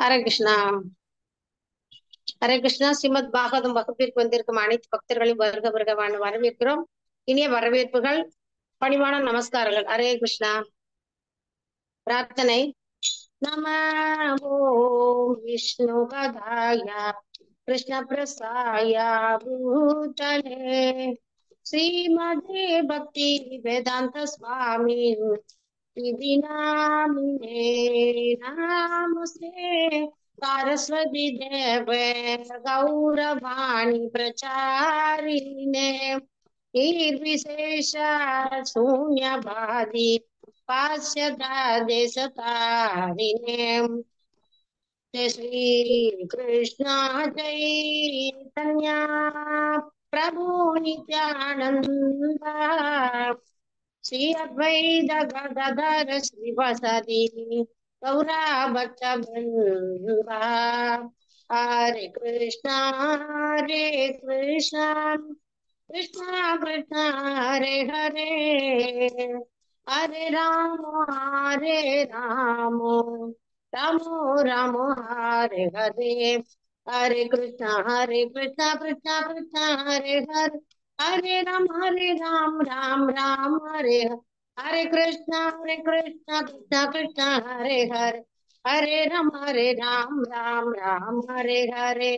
ஹரே கிருஷ்ணா. ஹரே கிருஷ்ணா. ஸ்ரீமத் பாகவதம் வகுப்பிற்கு வந்திருக்கும் அனைத்து பக்தர்களையும் வருக வருக வரவேற்கிறோம். இனிய வரவேற்புகள், பணிவான நமஸ்காரங்கள். ஹரே கிருஷ்ணா. பிரார்த்தனை. நம ஓம் விஷ்ணு பதாய கிருஷ்ண பிரசாய பூதலே ஸ்ரீமதே பக்தி வேதாந்த சுவாமி इति नामिने नामस्ते सारस्वती देवे गौरवाणी प्रचारिणे निर्विशेष शून्यवादी पाश्चात्य देशतारिणे जय श्री कृष्ण चैतन्य प्रभु नित्यानंद श्री अद्वैत गदाधर श्रीवासादि गौरा भक्त वृंदा हरे कृष्णा कृष्णा कृष्णा हरे हरे हरे राम राम राम हरे हरे हरे कृष्णा कृष्णा कृष्णा हरे हरे हरे राम राम राम हरे हरे कृष्णा कृष्णा कृष्णा हरे हरे हरे राम राम राम हरे हरे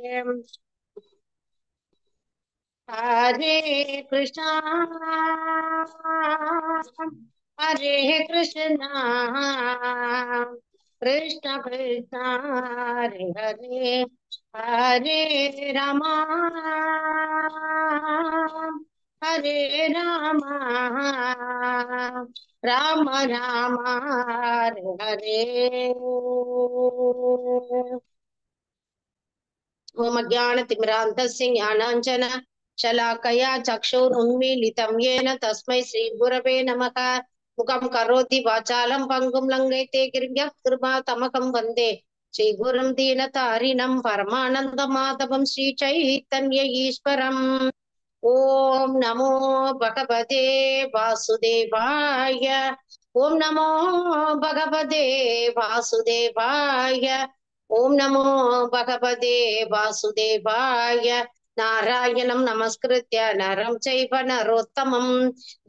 हरे कृष्णा कृष्णा कृष्ण कृष्ण हरे हरे हरे रामा हरे रामा राम राम हरे हरे ओम ज्ञानतिमिरान्धस्य ज्ञानाञ्जन शलाकया चक्षुरुन्मीलितं येन तस्मै श्रीगुरवे नमः। मुखं करोति वाचालं पङ्गुं लङ्घयते गिरिभ्यः कृपातमकं वन्दे श्रीगुरुं दीनतारिणं परमानन्दमाधवं श्रीचैतन्य ईश्वरम्। ओम नमो भगवते वासुदेवाय। ओम नमो भगवते वासुदेवाय। ओम नमो भगवते वासुदेवाय। नारायणं नमस्कृत्य नरं चैव नरोत्तमं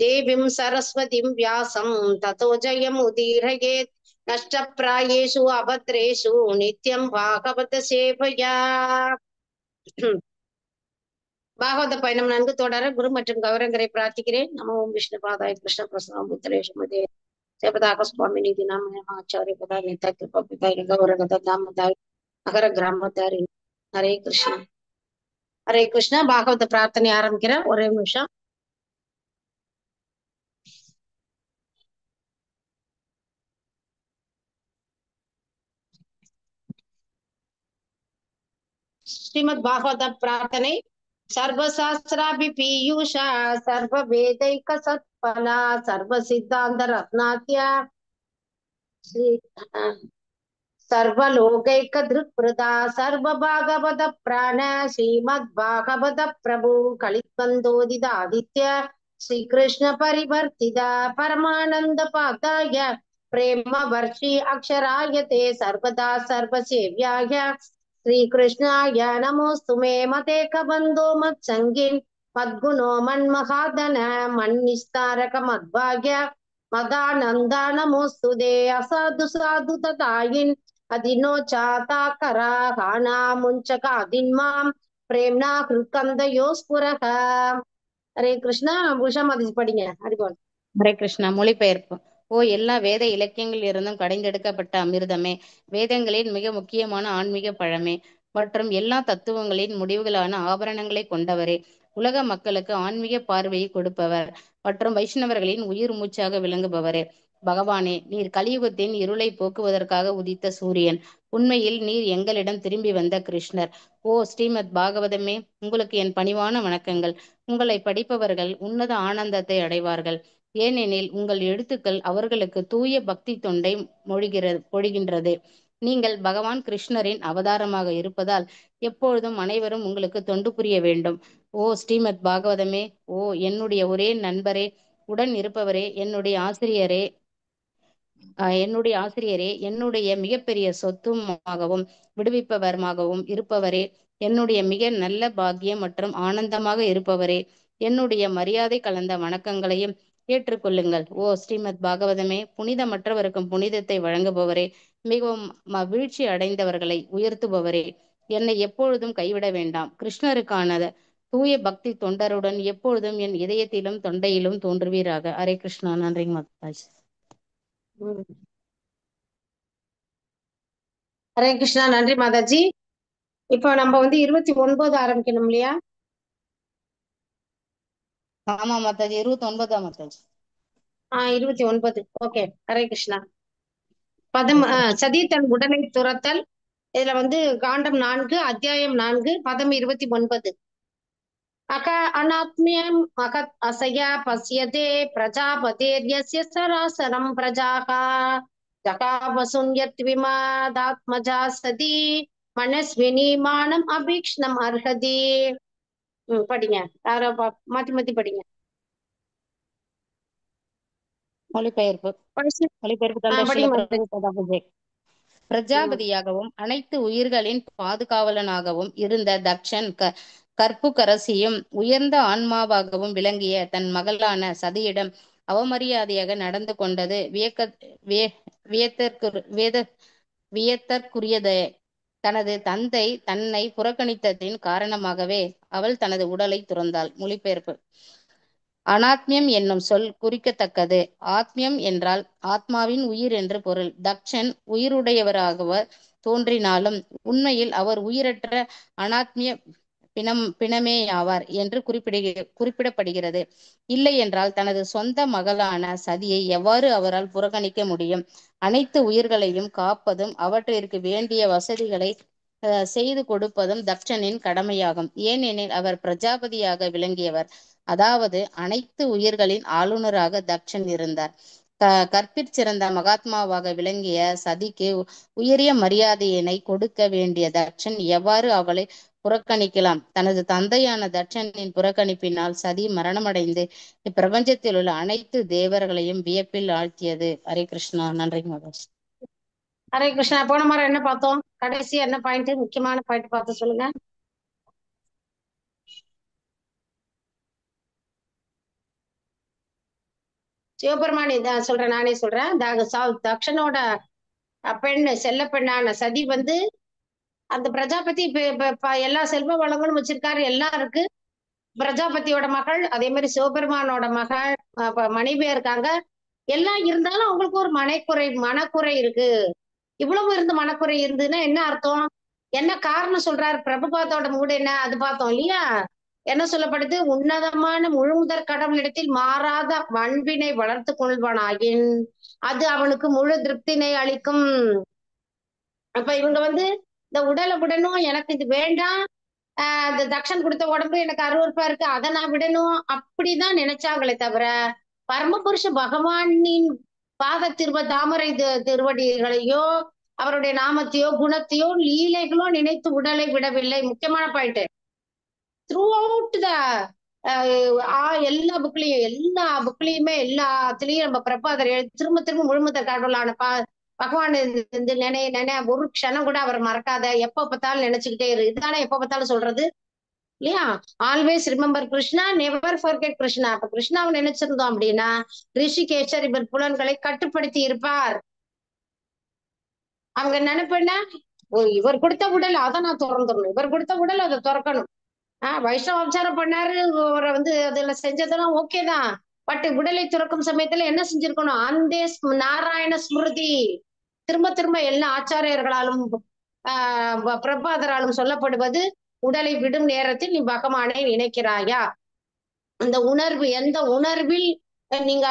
देवीं सरस्वतीं व्यासं ततो जयमुदीरयेत्। नष्टप्रायेषु अभद्रेषु नित्यं भागवत सेवया। பாகவத பயணம் நன்கு தொடர குரு மற்றும் கௌரங்கரை பிரார்த்திக்கிறேன். நம ஓம் விஷ்ணு பாதாய கிருஷ்ண பிரசனம் புத்திரேஷமதே சேபதாக சுவாமி நிதி நாம ஆச்சாரிய பதா நேதா கிருபா பிதாய் கௌரகத தாமதாய் அகர கிராமத்தாரி. ஹரே கிருஷ்ணா. ஹரே கிருஷ்ணா. பாகவத பிரார்த்தனை ஆரம்பிக்கிறேன். ஒரே நிமிஷம். ஸ்ரீமத் பாகவத பிரார்த்தனை. சர்வசாஸ்திராபி பீயூஷா சர்வ வேதைக சத்பலா சர்வ சித்தாந்த ரத்னாத்யா ஸ்ரீ सर्वलोकैकदृक्पृता सर्वभागवत प्राण श्रीमद्भागवत प्रभु कलिद्वन्दोदितादित्य श्रीकृष्ण परिवर्तिता परमानंद पादाय प्रेम वर्षि अक्षराय ते सर्वदा सर्वसेव्याय श्रीकृष्णाय नमोस्तु मे मतेक बन्धो मत्सङ्गिन् मद्गुणो मन्महादन मन्निस्तारक मद्भाग्य मदानन्दा नमोस्तु दे असाधु साधु तथायिन् अधिनो चाता करा गाना मुंचका दिन्माम प्रेमना हृत्कंदयो स्फुरः. हरे कृष्णा. பூஷா மாதிரி படிங்க. ஹரிபோல். ஹரே கிருஷ்ணா. மொழிபெயர்ப்பு. ஓ எல்லா வேத இலக்கியங்களில் இருந்தும் கடைந்தெடுக்கப்பட்ட அமிர்தமே, வேதங்களின் மிக முக்கியமான ஆன்மீக பழமே மற்றும் எல்லா தத்துவங்களின் முடிவுகளான ஆபரணங்களை கொண்டவரே, உலக மக்களுக்கு ஆன்மீக பார்வையை கொடுப்பவர் மற்றும் வைஷ்ணவர்களின் உயிர் மூச்சாக விளங்குபவரே, பகவானே, நீர் கலியுகத்தின் இருளை போக்குவதற்காக உதித்த சூரியன். உண்மையில் நீர் எங்களிடம் திரும்பி வந்த கிருஷ்ணர். ஓ ஸ்ரீமத் பாகவதமே, உங்களுக்கு என் பணிவான வணக்கங்கள். உங்களை படிப்பவர்கள் உன்னத ஆனந்தத்தை அடைவார்கள். ஏனெனில் உங்கள் எழுத்துக்கள் அவர்களுக்கு தூய பக்தி தொண்டை பொழிகின்றது. நீங்கள் பகவான் கிருஷ்ணரின் அவதாரமாக இருப்பதால் எப்பொழுதும் அனைவரும் உங்களுக்கு தொண்டு புரிய வேண்டும். ஓ ஸ்ரீமத் பாகவதமே, ஓ என்னுடைய ஒரே நண்பரே, உடன் இருப்பவரே, என்னுடைய ஆசிரியரே, என்னுடைய ஆசிரியரே, என்னுடைய மிகப்பெரிய சொத்துமாகவும் விடுவிப்பவருமாகவும் இருப்பவரே, என்னுடைய மிக நல்ல பாக்கியம் மற்றும் ஆனந்தமாக இருப்பவரே, என்னுடைய மரியாதை கலந்த வணக்கங்களையும் ஏற்றுக்கொள்ளுங்கள். ஓ ஸ்ரீமத் பாகவதமே, புனிதமற்றவருக்கும் புனிதத்தை வழங்குபவரே, மிகவும் வீழ்ச்சி அடைந்தவர்களை உயர்த்துபவரே, என்னை எப்பொழுதும் கைவிட வேண்டாம். கிருஷ்ணருக்கான தூய பக்தி தொண்டருடன் எப்பொழுதும் என் இதயத்திலும் தொண்டையிலும் தோன்றுவீராக. ஹரே கிருஷ்ணா. நன்றி மாதாஜி. ஹரே கிருஷ்ணா. நன்றி மாதாஜி. இப்போ நம்ம 29 ஆரம்பிக்கணும் இல்லையா? ஆமா மாதாஜி, 29 மாதாஜி. 29. ஓகே. ஹரே கிருஷ்ணா. சதி தன் உடலை துரத்தல். இதுல காண்டம் 4, அத்தியாயம் 4, பதம் 29. அக அநாத்மியம் மகத் அசயா பசியதே பிரஜாபதேர்யஸ்ய சராசரம் பிரஜாகா ஜகாவசுன்யத் விமாதாத்மஜா சதி மனஸ்வினி மானம் அபீக்ஷ்ணம் அர்ஹதி. படிங்க. யாரோ மாத்தி மாத்தி படிங்க. மொழிபெயர்ப்பு. மொழிபெயர்ப்பு தந்தை படிங்க பிரபுஜி. பிரஜாபதியாகவும் அனைத்து உயிர்களின் பாதுகாவலனாகவும் இருந்த தக்ஷன் கற்புக்கரசியும் உயர்ந்த ஆன்மாவாகவும் விளங்கிய தன் மகளான சதியிடம் அவமரியாதையாக நடந்து கொண்டது வியத்தற்குரியதே. தனது தந்தை தன்னை புறக்கணித்ததின் காரணமாகவே அவள் தனது உடலை துறந்தாள். மொழிபெயர்ப்பு. அனாத்மியம் என்னும் சொல் குறிக்கத்தக்கது. ஆத்மியம் என்றால் ஆத்மாவின் உயிர் என்று பொருள். தக்ஷன் உயிருடையவராக தோன்றினாலும் உண்மையில் அவர் உயிரற்ற அனாத்மிய பிணமேயாவார் என்று குறிப்பிடப்படுகிறது. இல்லை என்றால் தனது சொந்த மகளான சதியை எவ்வாறு அவரால் புறக்கணிக்க முடியும்? அனைத்து உயிர்களையும் காப்பதும் அவற்றிற்கு வேண்டிய வசதிகளை செய்து கொடுப்பதும் தக்ஷனின் கடமையாகும். ஏனெனில் அவர் பிரஜாபதியாக விளங்கியவர். அதாவது அனைத்து உயிர்களின் ஆளுநராக தக்ஷன் இருந்தார். கற்பிற்சிறந்த மகாத்மாவாக விளங்கிய சதிக்கு உயரிய மரியாதையினை கொடுக்க வேண்டிய தக்ஷன் எவ்வாறு அவளை புறக்கணிக்கலாம்? தனது தந்தையான தட்சனின் புறக்கணிப்பினால் சதி மரணமடைந்து இப்பிரபஞ்சத்தில் உள்ள அனைத்து தேவர்களையும் வியப்பில் ஆழ்த்தியது. ஹரே கிருஷ்ணா. நன்றி மாதாஜி. ஹரே கிருஷ்ணா. போன முறை என்ன பார்த்தோம்? கடைசி என்ன பாயிண்ட், முக்கியமான பாயிண்ட் பார்த்து சொல்லுங்க. சிவபெருமான் இதான் சொல்றேன், நானே சொல்றேன். தக்ஷனோட பெண், செல்ல பெண்ணான சதி அந்த பிரஜாபதி எல்லா செல்வ வளங்களும் வச்சிருக்காரு, எல்லாம் இருக்கு. பிரஜாபதியோட மகள், அதே மாதிரி சிவபெருமானோட மகள், மனைவியா இருக்காங்க. எல்லாம் இருந்தாலும் அவங்களுக்கு ஒரு மனக்குறை இருக்கு. இவ்வளவு இருந்து மனக்குறை இருந்ததுன்னா என்ன அர்த்தம்? என்ன காரணம் சொல்றாரு பிரபுபாதோட மூடு என்ன? அது பார்த்தோம் இல்லையா? என்ன சொல்லப்படுது? உன்னதமான முழுமுதற் கடவுளிடத்தில் மாறாத அன்பினை வளர்த்து கொள்வானாயின் அது அவனுக்கு முழு திருப்தினை அளிக்கும். அப்ப இவங்க இந்த உடலை விடணும், எனக்கு இது வேண்டாம், இந்த தக்ஷன் கொடுத்த உடம்பு எனக்கு அருவருப்பா இருக்கு, அதை நான் விடணும் அப்படிதான் நினைச்சாங்களே தவிர பரமபுருஷ பகவானின் பாத தாமரை திருவடிகளையோ அவருடைய நாமத்தையோ குணத்தையோ லீலைகளோ நினைத்து உடலை விடவில்லை. முக்கியமான பாயிண்ட். த்ரூ அவுட் எல்லா புக்லயுமே எல்லாத்துலயும் நம்ம பிரபாதர் திரும்ப திரும்ப முழுமுத கடவுளான பகவான் ஒரு க்ஷணம் கூட அவர் மறக்காத, எப்ப பார்த்தாலும் நினைச்சுக்கிட்டே இரு. இதுதானே எப்ப பார்த்தாலும் சொல்றது இல்லையா? Always remember Krishna, never forget Krishna. அப்ப கிருஷ்ணாவை நினைச்சிருந்தோம் அப்படின்னா ரிஷிகேஷர் இவர் புலன்களை கட்டுப்படுத்தி இருப்பார். அவங்க நினைப்பேன்னா இவர் கொடுத்த உடல் அதை நான் திறந்துடணும், இவர் கொடுத்த உடல் அதை திறக்கணும். வைஷ்ணவ உபச்சாரம் பண்ணாரு, அவரை அதுல செஞ்சதெல்லாம் ஓகே தான். பட் உடலை துறக்கும் சமயத்துல என்ன செஞ்சிருக்கணும்? அந்த நாராயண ஸ்மிருதி திரும்ப திரும்ப எல்லா ஆச்சாரியர்களாலும் பிரபாதராலும் சொல்லப்படுவது, உடலை விடும் நேரத்தில் நீ பகவானை நினைக்கிறாயா? அந்த உணர்வு, எந்த உணர்வில் நீங்க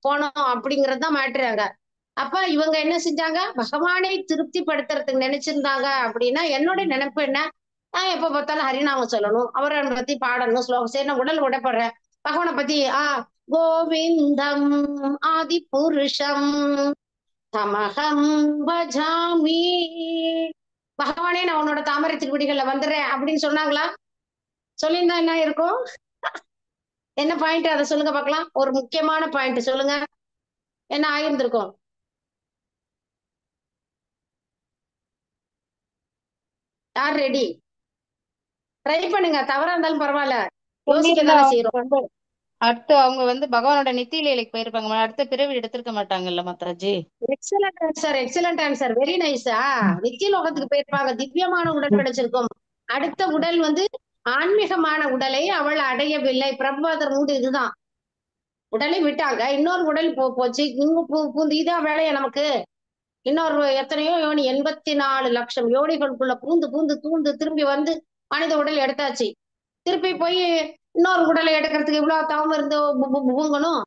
போனோம் அப்படிங்கறதுதான் மாற்றுறாங்க. அப்ப இவங்க என்ன செஞ்சாங்க? பகவானை திருப்திப்படுத்துறதுக்கு நினைச்சிருந்தாங்க அப்படின்னா என்னோட நினைப்பு என்ன? நான் எப்ப பார்த்தாலும் ஹரிநாமம் சொல்லணும், அவரை பத்தி பாடணும், ஸ்லோகம். சரி, நான் உடல் விடப்படுறேன், பகவானை பத்தி கோவிந்தம் ஆதி புருஷம் தமகம் பஜாமி, பகவானே நான் உன்னோட தாமரை திருவடிகள்ல வந்துடுறேன் அப்படின்னு சொன்னாங்களா? சொல்லியிருந்தா என்ன இருக்கும்? என்ன பாயிண்ட் அதை சொல்லுங்க பார்க்கலாம். ஒரு முக்கியமான பாயிண்ட் சொல்லுங்க, என்ன ஆயிருந்திருக்கும்? யார் ரெடி? ட்ரை பண்ணுங்க, தவறா இருந்தாலும் பரவாயில்ல, யோசிக்க பண்ணியிருந்தா தானே அவங்க செய்யறோம். வந்து அடுத்து அவங்க வந்து பகவானோட நித்திய லீலைக்கு போயிருப்பாங்க. அடுத்த பிறவி எடுத்திருக்க மாட்டாங்கல்ல Mataji. Excellent answer, excellent answer, very நைஸா. நித்திய லோகத்துக்கு போயிருப்பாங்க, திவ்யமான உடல் கிடைச்சிருக்கும். அடுத்த உடல் வந்து ஆன்மீகமான உடலை அவள் அடையவில்லை. பிரபுபாதர் மூடு இதுதான். உடலை விட்டாங்க, இன்னொரு உடல் போச்சு, இங்க பூந்து இதான் வேலையா நமக்கு. இன்னொரு எத்தனையோ யோனி, 84 லட்சம் யோனிகளுக்குள்ள பூந்து பூந்து தூந்து திரும்பி வந்து மனித உடல் எடுத்தாச்சு. திருப்பி போய் இன்னொரு உடலை எடுக்கிறதுக்கு இவ்வளவு தவம் இருந்து பூங்கணும்.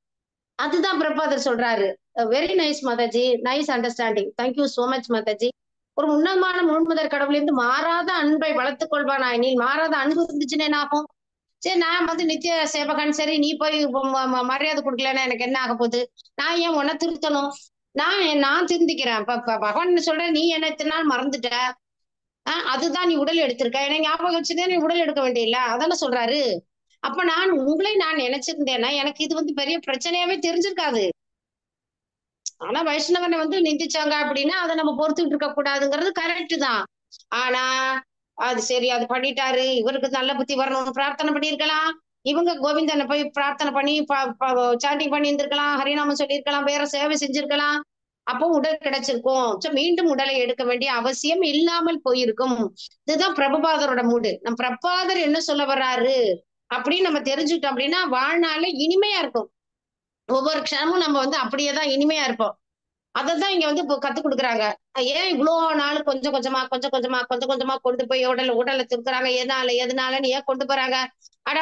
அதுதான் பிரபாதர் சொல்றாரு. Very nice Mataji, nice understanding, thank you so much Mataji. ஒரு உன்னதமான முழுமுதற் கடவுளிலிருந்து மாறாத அன்பை வளர்த்துக் கொள்வானாய். நீ மாறாத அன்பு இருந்துச்சுன்னு என்ன ஆகும்? சரி, நான் வந்து நித்திய சேவகன், சரி நீ போய் மரியாதை கொடுக்கலன்னா எனக்கு என்ன ஆக போகுது? நான் ஏன் உன்னை திருத்தணும்? நான் திருந்திக்கிறேன். பகவான் என்ன சொல்ற, நீ என்ன இத்தனை நாள் மறந்துட்ட. அதுதான் நீ உடல் எடுத்திருக்க, என்ன ஞாபகம் வச்சுதான் நீ உடல் எடுக்க வேண்டியல, அதான சொல்றாரு. அப்ப நான் நினைச்சிருந்தேன்னா எனக்கு இது வந்து பெரிய பிரச்சனையாவே தெரிஞ்சிருக்காது. ஆனா வைஷ்ணவனை வந்து நிந்திச்சாங்க அப்படின்னா அதை நம்ம பொறுத்துக்கிட்டு இருக்க கூடாதுங்கிறது கரெக்ட் தான். ஆனா அது சரி, அது பண்ணிட்டாரு, இவருக்கு நல்ல புத்தி வரணும்னு பிரார்த்தனை பண்ணியிருக்கலாம். இவங்க கோவிந்தனை போய் பிரார்த்தனை பண்ணி சாண்டிங் பண்ணி இருந்திருக்கலாம், ஹரிநாமம் சொல்லியிருக்கலாம், வேற சேவை செஞ்சிருக்கலாம். அப்போ உடல் கிடைச்சிருக்கும். மீண்டும் உடலை எடுக்க வேண்டிய அவசியம் இல்லாமல் போயிருக்கும். இதுதான் பிரபுபாதரோட மூடு. நம் பிரபாதர் என்ன சொல்ல வர்றாரு அப்படின்னு நம்ம தெரிஞ்சுக்கிட்டோம் அப்படின்னா வாழ்நாள இனிமையா இருக்கும். ஒவ்வொரு க்ஷணமும் நம்ம வந்து அப்படியேதான் இனிமையா இருப்போம். அததான் இங்க வந்து இப்போ கத்துக் கொடுக்குறாங்க. ஏன் இவ்வளவு நாள் கொஞ்சம் கொஞ்சமா கொஞ்சம் கொஞ்சமா கொஞ்சம் கொஞ்சமா கொண்டு போய் உடலை திருக்குறாங்க? எதனாலன்னு ஏன் கொண்டு போறாங்க? அட,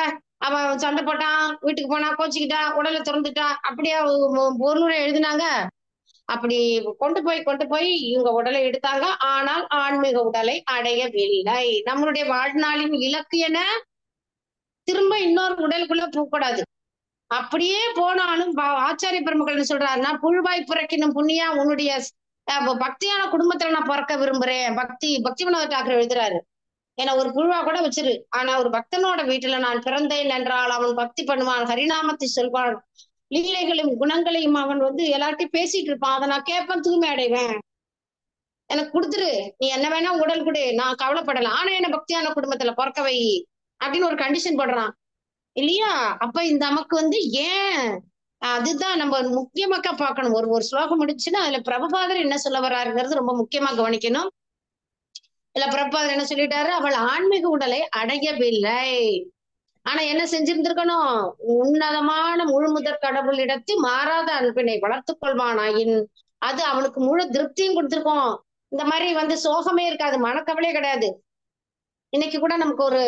அவன் சண்டை போட்டான், வீட்டுக்கு போனா, கோச்சிக்கிட்டா, உடலை திறந்துட்டா, அப்படியே பொருளுரை எழுதினாங்க. அப்படி கொண்டு போய் இவங்க உடலை எடுத்தாங்க. ஆனால் ஆன்மீக உடலை அடையவில்லை. நம்மளுடைய வாழ்நாளின் இலக்கு என்ன? திரும்ப இன்னொரு உடலுக்குள்ள போகக்கூடாது. அப்படியே போனாலும் ஆச்சாரிய பெருமக்கள் சொல்றாருன்னா, புழுவாய் பிறக்கினும் புண்ணியா, உன்னுடைய பக்தியான குடும்பத்துல நான் பிறக்க விரும்புறேன். பக்தி வினோத டாக்டர் எழுதுறாரு. ஏன்னா ஒரு புழுவா கூட வச்சிரு, ஆனா ஒரு பக்தனோட வீட்டுல நான் பிறந்தேன் என்றால் அவன் பக்தி பண்ணுவான், ஹரிநாமத்தை சொல்வான், லீலைகளையும் குணங்களையும் அவன் வந்து எல்லார்ட்டையும் பேசிட்டு இருப்பான். அதை நான் கேட்பேன், தூய்மை அடைவேன். எனக்கு கொடுத்துரு, நீ என்ன வேணா உடல் கொடு, நான் கவலைப்படலாம், ஆனா என்ன பக்தியான குடும்பத்துல பிறக்க வை அப்படின்னு ஒரு கண்டிஷன் போடுறான் இல்லையா? அப்ப இந்த நமக்கு வந்து ஏன் அதுதான் நம்ம முக்கியமாக்கா பார்க்கணும். ஒரு ஸ்லோகம் முடிச்சுன்னா அதுல பிரபுபாதர் என்ன சொல்ல வர்றாருங்கிறது ரொம்ப முக்கியமா கவனிக்கணும். இல்ல, பிரபுபாதர் என்ன சொல்லிட்டாரு? அவள் ஆன்மீக உடலை அடையவில்லை. ஆனா என்ன செஞ்சிருந்திருக்கணும்? உன்னதமான முழுமுதற் கடவுளிடத்தில் மாறாத அன்பினை வளர்த்துக் கொள்வானாயின் அது அவனுக்கு முழு திருப்தியும் கொடுத்திருக்கும். இந்த மாதிரி வந்து சோகமே இருக்காது, மனக்கவலையே கிடையாது. இன்னைக்கு கூட நமக்கு ஒரு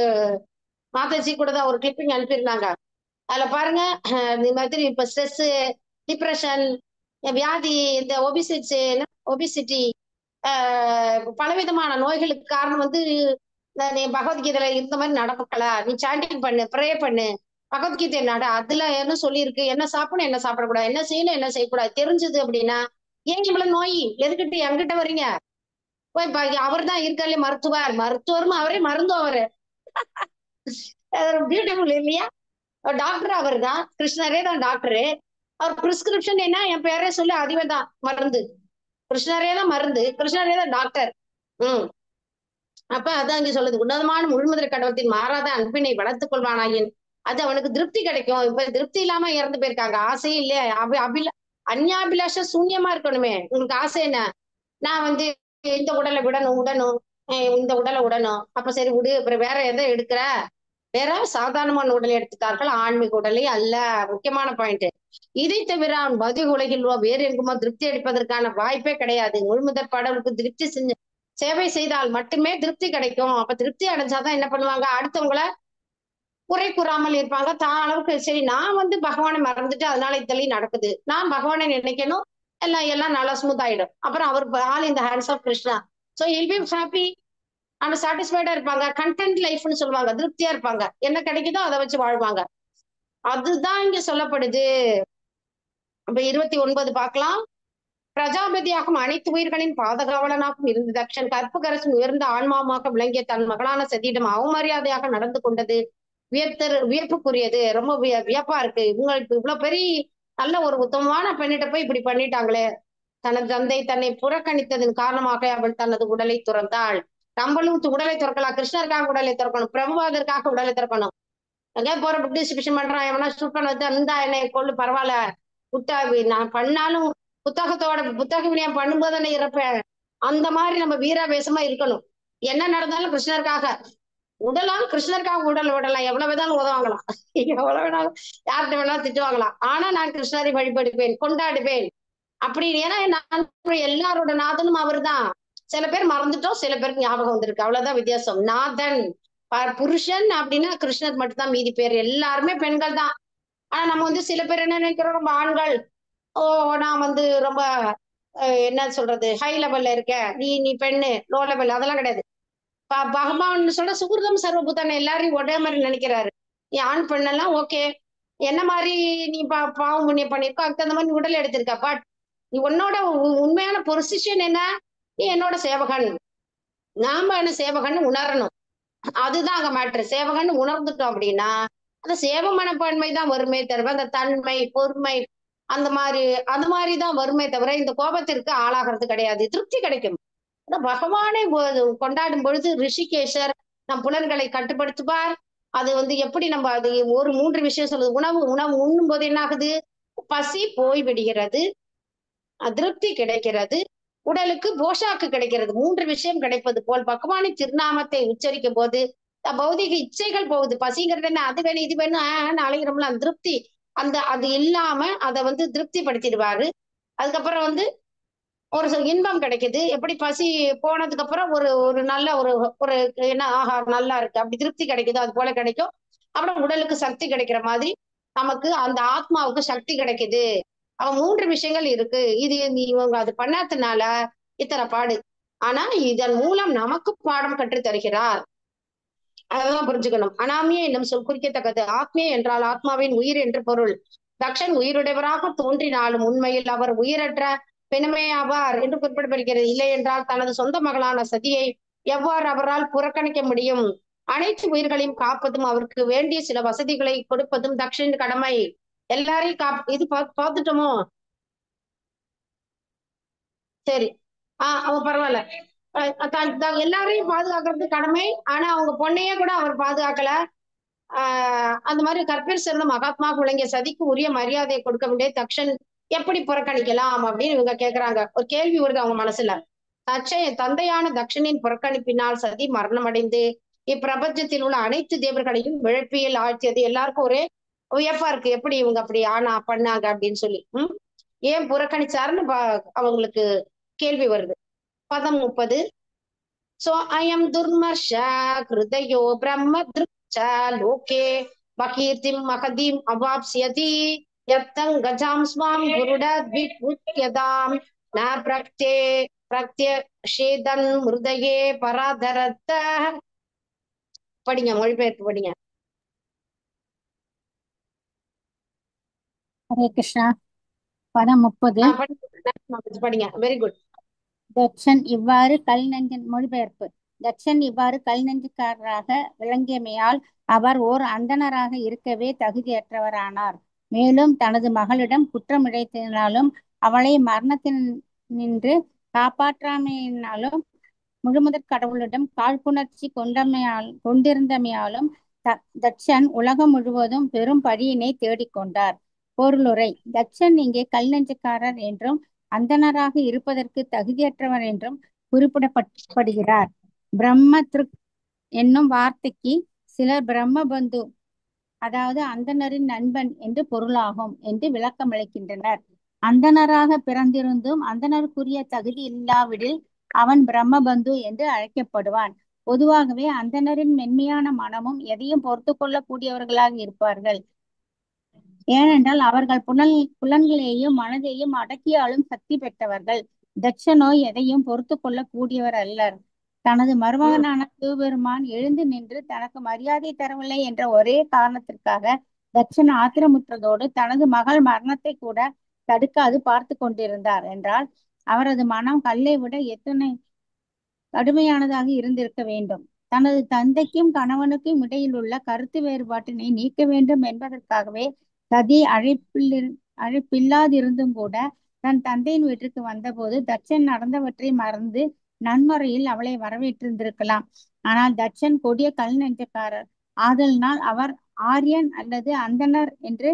மாதாஜி கூட தான் ஒரு கிளிப்பிங் அனுப்பியிருந்தாங்க. அதுல பாருங்க, இந்த மாதிரி இப்ப ஸ்ட்ரெஸ், டிப்ரெஷன், வியாதி, இந்த ஒபிசிட்டி, பலவிதமான நோய்களுக்கு காரணம் வந்து நீ பகவத்கீதையில இந்த மாதிரி நடக்கல, நீ சாண்டிங் பண்ணு, ப்ரே பண்ணு, பகவத்கீதை நட, அதுல என்ன சொல்லியிருக்கு, என்ன சாப்பிடணும் என்ன சாப்பிடக்கூடாது, என்ன செய்யணும் என்ன செய்யக்கூடாது தெரிஞ்சது அப்படின்னா ஏன் இவ்வளவு நோய் எதுக்கிட்டு என்கிட்ட வர்றீங்க? போய் அவர் தான் இருக்காலே மருத்துவரும் அவரே, மருந்தும் அவரு. பியூட்டிஃபுல் இல்லையா? டாக்டர் அவர் தான், கிருஷ்ணரே தான் டாக்டரு. அவர் பிரிஸ்கிரிப்ஷன் என்ன, என் பேரே சொல்லி அதுவே தான் மருந்து. கிருஷ்ணரே தான் மருந்து, கிருஷ்ணரே தான் டாக்டர். அப்ப அதான் இங்க சொல்லுது, உன்னதமான முழுமுதற் கடவுளத்தின் மாறாத அன்பினை வளர்த்துக் கொள்வானாயின் அது அவனுக்கு திருப்தி கிடைக்கும். இப்ப திருப்தி இல்லாம இறந்து போயிருக்காங்க, ஆசையே இல்லையா? அந்யாபிலாஷ சூன்யமா இருக்கணுமே. உங்களுக்கு ஆசை என்ன? நான் வந்து இந்த உடலை விடணும், இந்த உடலை விடணும். அப்ப சரி விடு, அப்புறம் வேற எதை எடுக்கிற? வேற சாதாரணமான உடலை எடுத்துட்டார்கள், ஆன்மீக உடலை அல்ல. முக்கியமான பாயிண்ட். இதை தவிர அவன் பௌதிக உலகில் வேறு எங்குமோ திருப்தி அளிப்பதற்கான வாய்ப்பே கிடையாது. முழுமுதற் கடவுளுக்கு திருப்தி செஞ்சு சேவை செய்தால் மட்டுமே திருப்தி கிடைக்கும். அப்ப திருப்தி அடைஞ்சாதான் என்ன பண்ணுவாங்க? அடுத்தவங்களை குறை கூறாமல் இருப்பாங்க. தான் அளவுக்கு சரி, நான் வந்து பகவானை மறந்துட்டு அதனால இதெல்லாம் நடக்குது, நான் பகவானை நினைக்கணும், எல்லாம் நல்லா ஸ்மூத் ஆயிடும். அப்புறம் அவர் ஆல் இந்த hands of Krishna. So he'll be happy and சாட்டிஸ்ஃபைடா இருப்பாங்க. கண்டென்ட் லைஃப்னு சொல்லுவாங்க, திருப்தியா இருப்பாங்க, என்ன கிடைக்குதோ அதை வச்சு வாழ்வாங்க. அதுதான் இங்க சொல்லப்படுது. அப்ப 29 பார்க்கலாம். பிரஜாபதியாகும் அனைத்து உயிர்களின் பாதகாவலனாகவும் இருந்து தக்ஷன் கற்புக்கரசன் உயர்ந்த ஆன்மாவாக விளங்கிய தன் மகளான சதியிடம் அவமரியாதையாக நடந்து கொண்டது வியப்புக்குரியது. ரொம்ப வியப்பா இருக்கு. இவங்களுக்கு இவ்வளவு பெரிய நல்ல ஒரு உத்தமமான பெண்ணிட்ட போய் இப்படி பண்ணிட்டாங்களே. தனது தந்தை தன்னை புறக்கணித்ததன் காரணமாக அவள் தனது உடலை துறந்தாள். நம்மளும் உடலை திறக்கலாம். கிருஷ்ணருக்காக உடலை திறக்கணும், பிரபுவாதற்காக உடலை திறக்கணும். எங்கேயா போற புக் டிஸ்ட்ரிபியூஷன் பண்றான், எவனா ஷூட் பண்ண வந்து அந்த என்னை கொள்ளு பரவாயில்ல, நான் பண்ணாலும் புத்தக விநியம் பண்ணும்போது தானே இறப்பேன். அந்த மாதிரி நம்ம வீராவேசமா இருக்கணும். என்ன நடந்தாலும் கிருஷ்ணருக்காக உடலாம், கிருஷ்ணருக்காக உடல் விடலாம், எவ்வளவு வேணாலும் உதவாங்களாம், எவ்வளவு வேணாலும் யார்கிட்ட வேணாலும் திட்டுவாங்களாம். ஆனா நான் கிருஷ்ணரை வழிபடுவேன், கொண்டாடுவேன் அப்படின்னு. ஏன்னா நான் எல்லாரோட நாதனும் அவர்தான். சில பேர் மறந்துட்டோம், சில பேருக்கு ஞாபகம் வந்திருக்கு, அவ்வளவுதான் வித்தியாசம். நாதன் புருஷன் அப்படின்னா கிருஷ்ணர் மட்டும்தான், மீதி பேர் எல்லாருமே பெண்கள் தான். ஆனா நம்ம வந்து சில பேர் என்ன நினைக்கிறோம், நம்ம ஆண்கள், ஓ நான் வந்து ரொம்ப என்ன சொல்றது, ஹை லெவல்ல இருக்க, நீ நீ பெண்ணு லோ லெவல், அதெல்லாம் கிடையாது. பகவான் சொல்ற சுகிருதம் சர்வபூதான, எல்லாரையும் ஒரே மாதிரி நினைக்கிறாரு. நீ ஆண் பெண்ணெல்லாம் ஓகே, என்ன மாதிரி நீ பாவம் புண்ணியம் பண்ணிருக்கோ அதுக்கு அந்த மாதிரி உடல் எடுத்திருக்க, பட் நீ உன்னோட உண்மையான பொசிஷன் என்ன, நீ என்னோட சேவகன், நாம என்ன சேவகன் உணரணும். அதுதான் அங்க மேட்ரு. சேவகன் உணர்ந்துட்டோம் அப்படின்னா அந்த சேவ மனப்பான்மை தான் வருமே தவிர, அந்த தன்மை பொறுமை அந்த மாதிரிதான் வருமே தவிர இந்த கோபத்திற்கு ஆளாகிறது கிடையாது. திருப்தி கிடைக்கும். பகவானை கொண்டாடும் பொழுது ரிஷிகேஷர் நம் புலன்களை கட்டுப்படுத்துவார். அது வந்து எப்படி நம்ம அது ஒரு 3 விஷயம் சொல்லுது. உணவு உண்ணும் போது என்ன ஆகுது, பசி போய் விடுகிறது, அதிருப்தி கிடைக்கிறது, உடலுக்கு போஷாக்கு கிடைக்கிறது. 3 விஷயம் கிடைப்பது போல் பகவானின் திருநாமத்தை உச்சரிக்கும் போது பௌதிக இச்சைகள் போகுது. பசிங்கிறது என்ன, அது வேணும் இது வேணும் அழைக்கிறோம்ல, அந்த திருப்தி, அது இல்லாம அதை வந்து திருப்திப்படுத்திடுவாரு. அதுக்கப்புறம் வந்து ஒரு இன்பம் கிடைக்குது. எப்படி பசி போனதுக்கு அப்புறம் ஒரு ஒரு நல்ல ஒரு ஒரு என்ன, ஆஹா நல்லா இருக்கு அப்படி திருப்தி கிடைக்குது, அது போல கிடைக்கும். அப்புறம் உடலுக்கு சக்தி கிடைக்கிற மாதிரி நமக்கு அந்த ஆத்மாவுக்கு சக்தி கிடைக்குது. அவன் 3 விஷயங்கள் இருக்கு. இது இவங்க அது பண்ணாதனால இத்தனை பாடு. ஆனா இதன் மூலம் நமக்கு பாடம் கற்றுத் தருகிறார். அதெல்லாம் புரிஞ்சுக்கணும். அனாமிய என்னும் சொல் குறிக்கத்தக்கது. ஆத்மிய என்றால் ஆத்மாவின் உயிர் என்று பொருள். தக்ஷன் உயிருடையவராக தோன்றினாலும் உண்மையில் அவர் உயிரற்ற பெருமையாவார் என்று குறிப்பிடப்படுகிறது. இல்லை என்றால் தனது சொந்த மகளான சதியை எவ்வாறு அவரால் புறக்கணிக்க முடியும்? அனைத்து உயிர்களையும் காப்பதும் அவருக்கு வேண்டிய சில வசதிகளை கொடுப்பதும் தக்ஷனின் கடமை. எல்லாரையும் இது பார்த்துட்டோமோ? சரி. அவன் பரவாயில்ல. எல்லாரையும் பாதுகாக்கிறது கடமை. ஆனா அவங்க பொண்ணையே கூட அவர் பாதுகாக்கல. அந்த மாதிரி கற்பில் சிறந்த மகாத்மா விளங்கிய சதிக்கு உரிய மரியாதையை கொடுக்க வேண்டிய தக்ஷன் எப்படி புறக்கணிக்கலாம் அப்படின்னு இவங்க கேக்குறாங்க. ஒரு கேள்வி வருது அவங்க மனசுல. தந்தையான தக்ஷனின் புறக்கணிப்பினால் சதி மரணம் அடைந்து இப்பிரபஞ்சத்தில் உள்ள அனைத்து தேவர்களையும் விழப்பியல் ஆழ்த்தியது. எல்லாருக்கும் ஒரே வியப்பா இருக்கு, எப்படி இவங்க அப்படி பண்ணாங்க அப்படின்னு சொல்லி. ஏன் புறக்கணிச்சாருன்னு அவங்களுக்கு கேள்வி வருது. பதம் 30. சோ அயம் துர்மர்ஷ ஹிருதயோ பிரம்ம திருச்ச லோகே பகீர்த்திம் மகதீம் அவாப்ஸ்யதி யத்தங் கஜாம் ஸ்வாம் குருடத்வித்யதாம் ந பிரத்யக்ஷேதன் ஹிருதயே பராதரத்த. படிங்க, மொழிபெயர்ப்பு படிங்க. ஹரே கிருஷ்ணா. பதம் 30. படிங்க. Very good. தட்சன் இவ்வாறு மொழிபெயர்ப்பு. தட்சன் இவ்வாறு கல் நெஞ்சுக்காரராக விளங்கியமையால் அவர் ஓர் அந்தணராக இருக்கவே தகுதியற்றவரானார். மேலும் தனது மகளிடம் குற்றமிழைத்ததினாலும் அவளை மரணத்தின் நின்று காப்பாற்றாமையினாலும் முழுமுதற் கடவுளிடம் காழ்ப்புணர்ச்சி கொண்டிருந்தமையாலும் தட்சன் உலகம் முழுவதும் பெரும் பழியினை தேடிக்கொண்டார். பொருளுரை. தட்சன் இங்கே கல் நெஞ்சுக்காரர் என்றும் அந்தணராக இருப்பதற்கு தகுதியற்றவர் என்றும் குறிப்பிடப்படுகிறார். பிரம்ம திருக் என்னும் வார்த்தைக்கு சிலர் பிரம்மபந்து, அதாவது அந்தணரின் நண்பன் என்று பொருளாகும் என்று விளக்கமளிக்கின்றனர். அந்தணராக பிறந்திருந்தும் அந்தணருக்குரிய தகுதி இல்லாவிடில் அவன் பிரம்மபந்து என்று அழைக்கப்படுவான். பொதுவாகவே அந்தணரின் மென்மையான மனமும் எதையும் பொறுத்து கொள்ளக்கூடியவர்களாக இருப்பார்கள். ஏனென்றால் அவர்கள் புலன்களையும் மனதையும் அடக்கியாளும் சக்தி பெற்றவர்கள். தட்சனோ எதையும் பொறுத்து கொள்ளக்கூடியவர் அல்லர். தனது மருமகனான சிவபெருமான் எழுந்து நின்று தனக்கு மரியாதை தரவில்லை என்ற ஒரே காரணத்திற்காக தட்சன் ஆத்திரமுற்றதோடு தனது மகள் மரணத்தை கூட தடுக்காது பார்த்து கொண்டிருந்தார் என்றால் அவரது மனம் கல்லை விட எத்தனை கடுமையானதாக இருந்திருக்க வேண்டும். தனது தந்தைக்கும் கணவனுக்கும் இடையில் உள்ள கருத்து வேறுபாட்டினை நீக்க வேண்டும் என்பதற்காகவே சதி அழைப்பில்லாதிருந்தும் கூட தன் தந்தையின் வீட்டிற்கு வந்தபோது தட்சன் நடந்தவற்றை மறந்து நன்முறையில் அவளை வரவேற்றிருந்திருக்கலாம். ஆனால் தட்சன் கொடிய கல் நெஞ்சக்காரர் ஆதலினால் அவர் ஆரியன் அல்லது அந்தணர் என்று